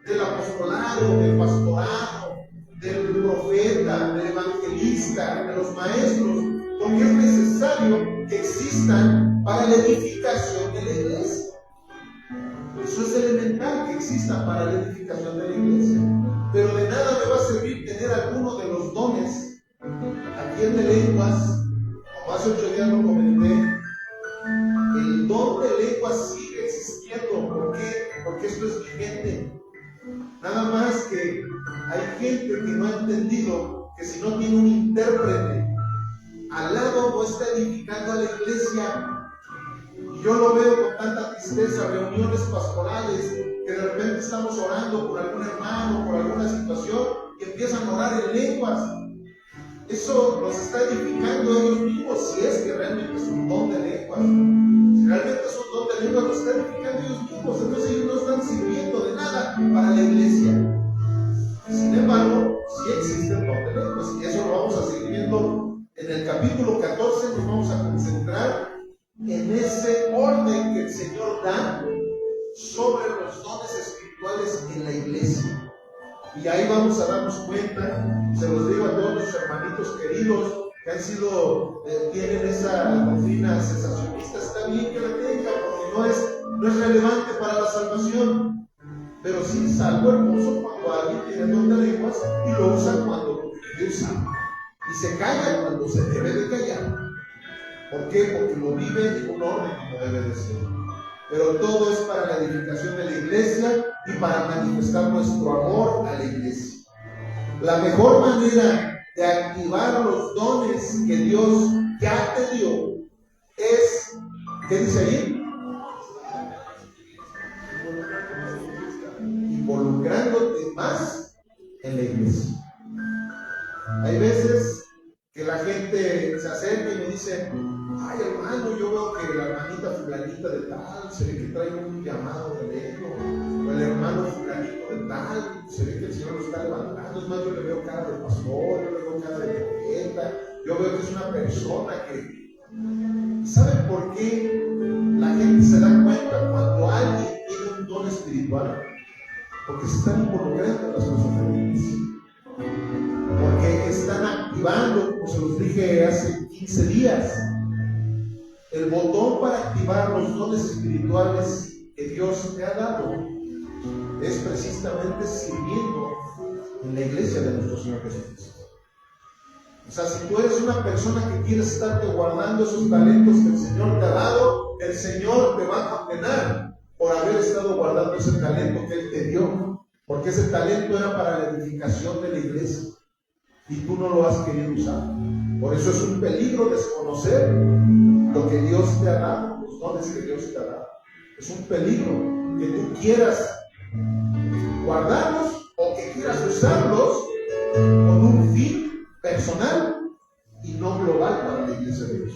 del apostolado, del pastorado, del profeta, del evangelista, de los maestros? Porque es necesario que existan para la edificación de la iglesia. Eso es elemental, que exista para la edificación de la iglesia. Pero de nada me va a servir tener alguno de los dones. Aquí en de lenguas, como hace 8 días lo comenté, el don de lenguas sigue existiendo. ¿Por qué? Porque esto es vigente. Nada más que hay gente que no ha entendido que si no tiene un intérprete al lado no está edificando a la iglesia. Y yo lo veo con tanta tristeza, reuniones pastorales, que de repente estamos orando por algún hermano, por alguna situación, y empiezan a orar en lenguas. Eso los está edificando ellos mismos, si es que realmente es un don de lenguas. Si realmente es un don de lenguas, los está edificando ellos mismos, entonces ellos no están sirviendo de nada para la iglesia. Sin embargo, sí existe el don de lenguas, y eso lo vamos a seguir viendo en el capítulo 14. Nos vamos a concentrar en ese orden que el Señor da sobre los dones espirituales en la iglesia. Y ahí vamos a darnos cuenta, se los digo a todos los hermanitos queridos que han sido, tienen esa doctrina cesacionista, está bien que la tengan, porque no es relevante para la salvación, pero sí es algo hermoso cuando alguien tiene don de lenguas y lo usa cuando debe usar, y se calla cuando se debe de callar. ¿Por qué? Porque lo vive en un orden como debe de ser. Pero todo es para la edificación de la iglesia y para manifestar nuestro amor a la iglesia. La mejor manera de activar los dones que Dios ya te dio es, ¿qué dice ahí? Involucrándote más en la iglesia. Hay veces que la gente se acerca y me dice: ay, hermano, yo veo que la hermanita fulanita de tal se ve que trae un llamado de lejos, o el hermano fulanito de tal se ve que el Señor lo está levantando. Es más, yo le veo cara de pastor, yo le veo cara de profeta, yo veo que es una persona que... ¿Saben por qué la gente se da cuenta cuando alguien tiene un don espiritual? Porque se están involucrando en las cosas de la iglesia, porque están activando, como se los dije hace 15 días, el botón para activar los dones espirituales que Dios te ha dado es precisamente sirviendo en la iglesia de nuestro Señor Jesucristo. O sea, si tú eres una persona que quieres estarte guardando esos talentos que el Señor te ha dado, el Señor te va a condenar por haber estado guardando ese talento que Él te dio, porque ese talento era para la edificación de la iglesia y tú no lo has querido usar. Por eso es un peligro desconocer lo que Dios te ha dado, los dones que Dios te ha dado. Es un peligro que tú quieras guardarlos o que quieras usarlos con un fin personal y no global para la iglesia de Dios.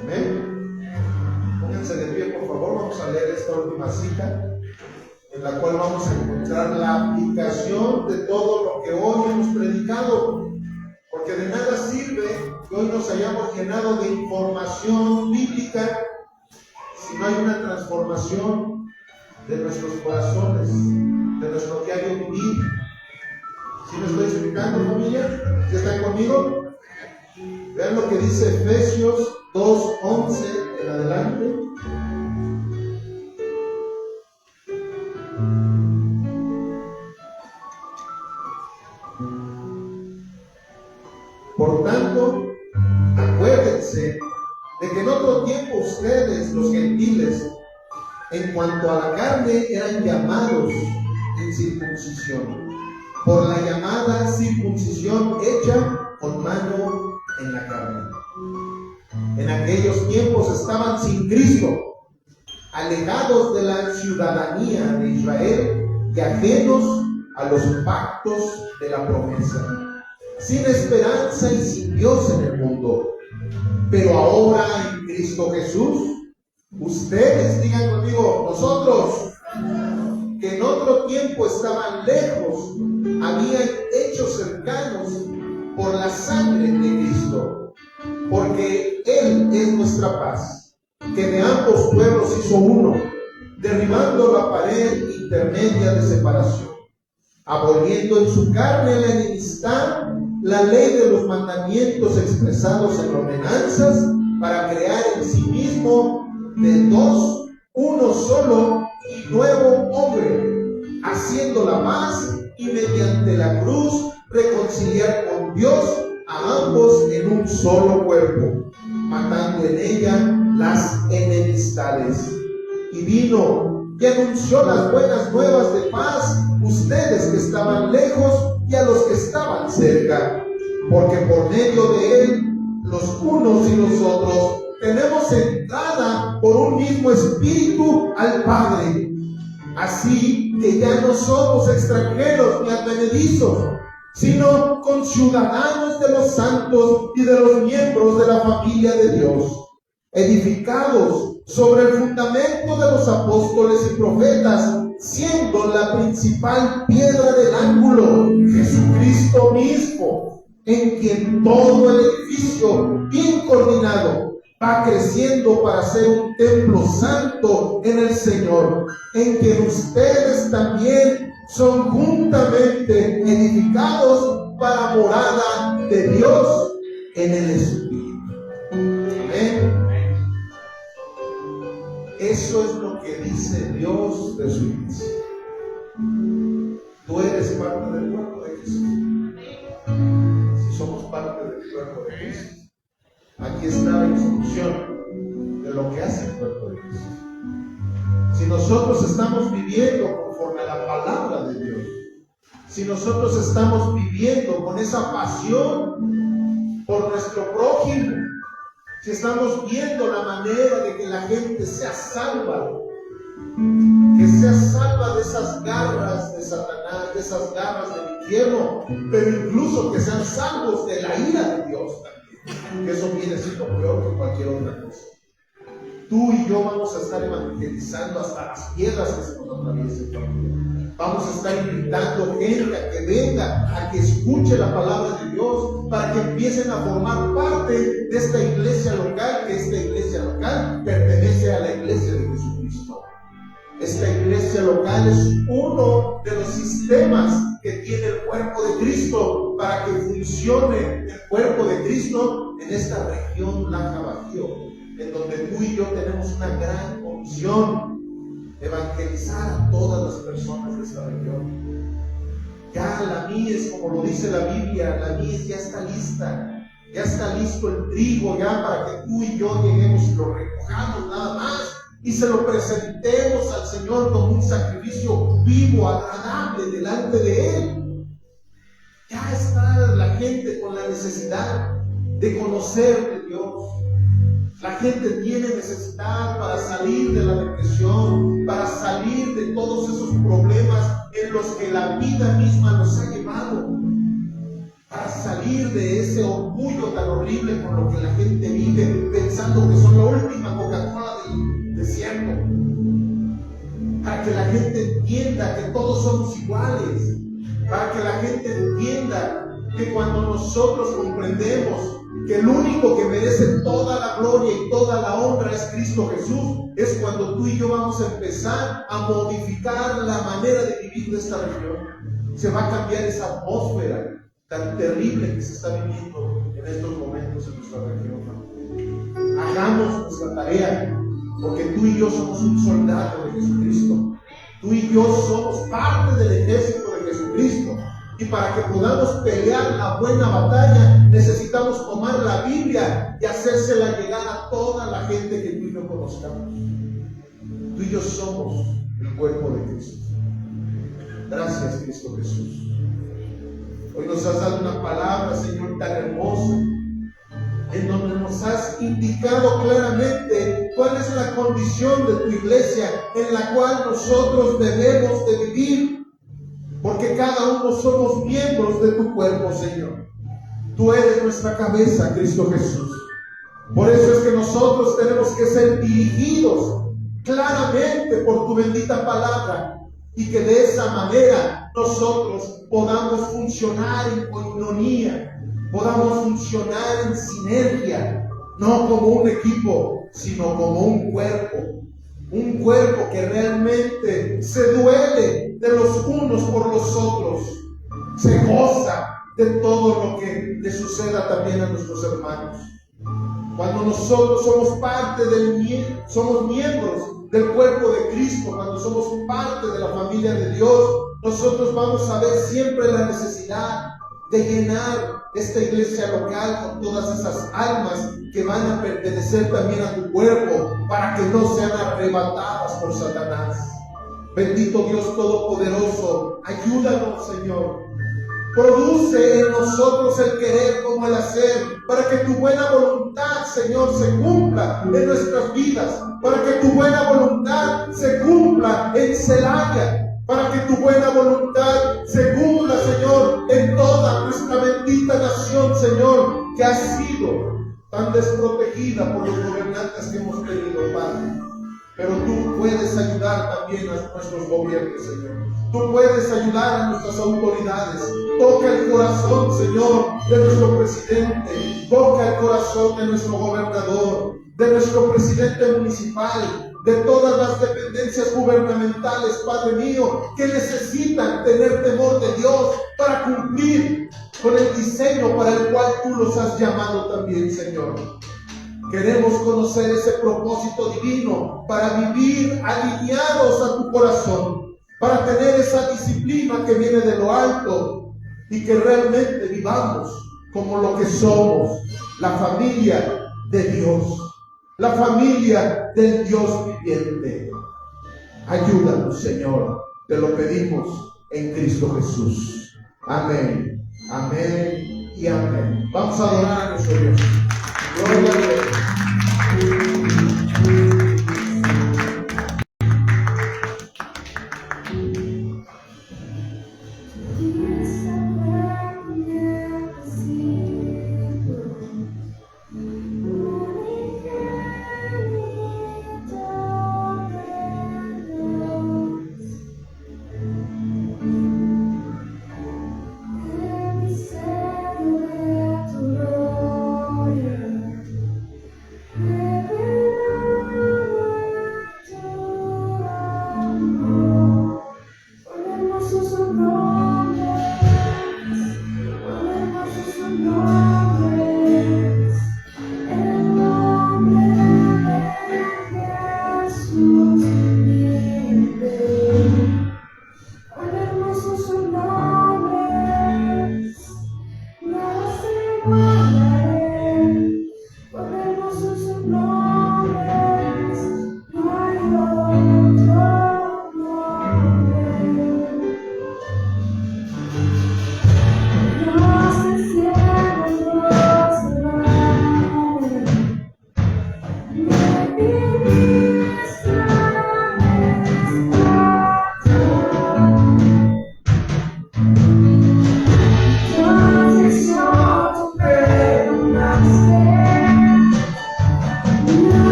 Amén. Pónganse de pie, por favor. Vamos a leer esta última cita, en la cual vamos a encontrar la aplicación de todo lo que hoy hemos predicado. Porque de nada sirve que hoy nos hayamos llenado de información bíblica si no hay una transformación de nuestros corazones, de nuestro diario vivir. ¿Sí me estoy explicando, familia? ¿Sí están conmigo? Vean lo que dice Efesios 2:11 en adelante. Por tanto, acuérdense de que en otro tiempo ustedes, los gentiles, en cuanto a la carne, eran llamados en circuncisión, por la llamada circuncisión hecha con mano en la carne. En aquellos tiempos estaban sin Cristo, alejados de la ciudadanía de Israel y ajenos a los pactos de la promesa, sin esperanza y sin Dios en el mundo. Pero ahora en Cristo Jesús, ustedes, digan conmigo, nosotros, que en otro tiempo estaban lejos, habían hechos cercanos por la sangre de Cristo, porque Él es nuestra paz, que de ambos pueblos hizo uno, derribando la pared intermedia de separación, aboliendo en su carne la enemistad, la ley de los mandamientos expresados en ordenanzas, para crear en sí mismo de dos uno solo y nuevo hombre, haciendo la paz y mediante la cruz reconciliar con Dios a ambos en un solo cuerpo, matando en ella las enemistades. Y vino y anunció las buenas nuevas de paz, ustedes que estaban lejos y a los que estaban cerca, porque por medio de Él, los unos y los otros, tenemos entrada por un mismo espíritu al Padre. Así que ya no somos extranjeros ni advenedizos, sino conciudadanos de los santos y de los miembros de la familia de Dios, edificados sobre el fundamento de los apóstoles y profetas, siendo la principal piedra del ángulo Jesucristo mismo, en quien todo el edificio bien coordinado va creciendo para ser un templo santo en el Señor, en que ustedes también son juntamente edificados para morada de Dios en el Espíritu. Amén. Eso es lo que dice Dios de su iglesia. Tú eres parte del cuerpo de Cristo. Si somos parte del cuerpo de Cristo, aquí está la instrucción de lo que hace el cuerpo de Cristo. Si nosotros estamos viviendo conforme a la palabra de Dios, si nosotros estamos viviendo con esa pasión por nuestro prójimo, si estamos viendo la manera de que la gente sea salva, que sea salva de esas garras de Satanás, de esas garras del infierno, pero incluso que sean salvos de la ira de Dios también, que eso viene siendo peor que cualquier otra cosa. Tú y yo vamos a estar evangelizando hasta las piedras que se nos atraviesen, familia. Vamos a estar invitando gente a que venga, a que escuche la palabra de Dios, para que empiecen a formar parte de esta iglesia local, que esta iglesia local pertenece a la iglesia de Jesucristo. Esta iglesia local es uno de los sistemas que tiene el cuerpo de Cristo para que funcione el cuerpo de Cristo en esta región Laja Bajío, en donde tú y yo tenemos una gran comisión: evangelizar a todas las personas de esta región. Ya la mies, como lo dice la Biblia, la mies ya está lista, ya está listo el trigo, ya para que tú y yo lleguemos y lo recojamos nada más y se lo presentemos al Señor como un sacrificio vivo, agradable delante de Él. Ya está la gente con la necesidad de conocer de Dios. La gente tiene necesidad para salir de la depresión, para salir de todos esos problemas en los que la vida misma nos ha llevado, para salir de ese orgullo tan horrible con lo que la gente vive, pensando que son la última Coca-Cola del desierto, para que la gente entienda que todos somos iguales, para que la gente entienda que cuando nosotros comprendemos que el único que merece toda la gloria y toda la honra es Cristo Jesús, es cuando tú y yo vamos a empezar a modificar la manera de vivir de esta región. Se va a cambiar esa atmósfera tan terrible que se está viviendo en estos momentos en nuestra región. Hagamos nuestra tarea, porque tú y yo somos un soldado de Jesucristo. Tú y yo somos parte del ejército de Jesucristo. Y para que podamos pelear la buena batalla, necesitamos tomar la Biblia y hacérsela llegar a toda la gente que tú y yo conozcamos. Tú y yo somos el cuerpo de Cristo. Gracias, Cristo Jesús. Hoy nos has dado una palabra, Señor, tan hermosa, en donde nos has indicado claramente cuál es la condición de tu iglesia en la cual nosotros debemos de vivir. Porque cada uno somos miembros de tu cuerpo, Señor. Tú eres nuestra cabeza, Cristo Jesús. Por eso es que nosotros tenemos que ser dirigidos claramente por tu bendita palabra, y que de esa manera nosotros podamos funcionar en coinonía, podamos funcionar en sinergia, no como un equipo, sino como un cuerpo. Un cuerpo que realmente se duele de los unos por los otros, se goza de todo lo que le suceda también a nuestros hermanos. Cuando nosotros somos parte somos miembros del cuerpo de Cristo, cuando somos parte de la familia de Dios, nosotros vamos a ver siempre la necesidad de llenar esta iglesia local con todas esas almas que van a pertenecer también a tu cuerpo, para que no sean arrebatadas por Satanás. Bendito Dios Todopoderoso, ayúdanos, Señor. Produce en nosotros el querer como el hacer, para que tu buena voluntad, Señor, se cumpla en nuestras vidas, para que tu buena voluntad se cumpla en Celaya, para que tu buena voluntad se cumpla, Señor, en toda nuestra bendita nación, Señor, que ha sido tan desprotegida por los gobernantes que hemos tenido, Padre. Pero tú puedes ayudar también a nuestros gobiernos, Señor. Tú puedes ayudar a nuestras autoridades. Toca el corazón, Señor, de nuestro presidente. Toca el corazón de nuestro gobernador, de nuestro presidente municipal, de todas las dependencias gubernamentales, Padre mío, que necesitan tener temor de Dios para cumplir con el diseño para el cual tú los has llamado también, Señor. Queremos conocer ese propósito divino para vivir alineados a tu corazón, para tener esa disciplina que viene de lo alto y que realmente vivamos como lo que somos, la familia de Dios, la familia del Dios viviente. Ayúdanos, Señor, te lo pedimos en Cristo Jesús. Amén, amén y amén. Vamos a adorar a nuestro Dios. Gloria a Dios. Misterio de tu gloria.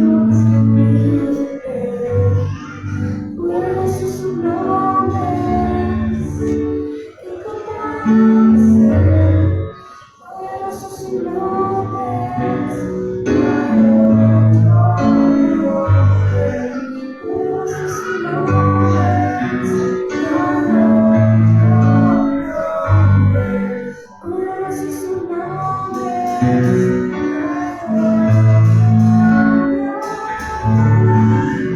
Thank you.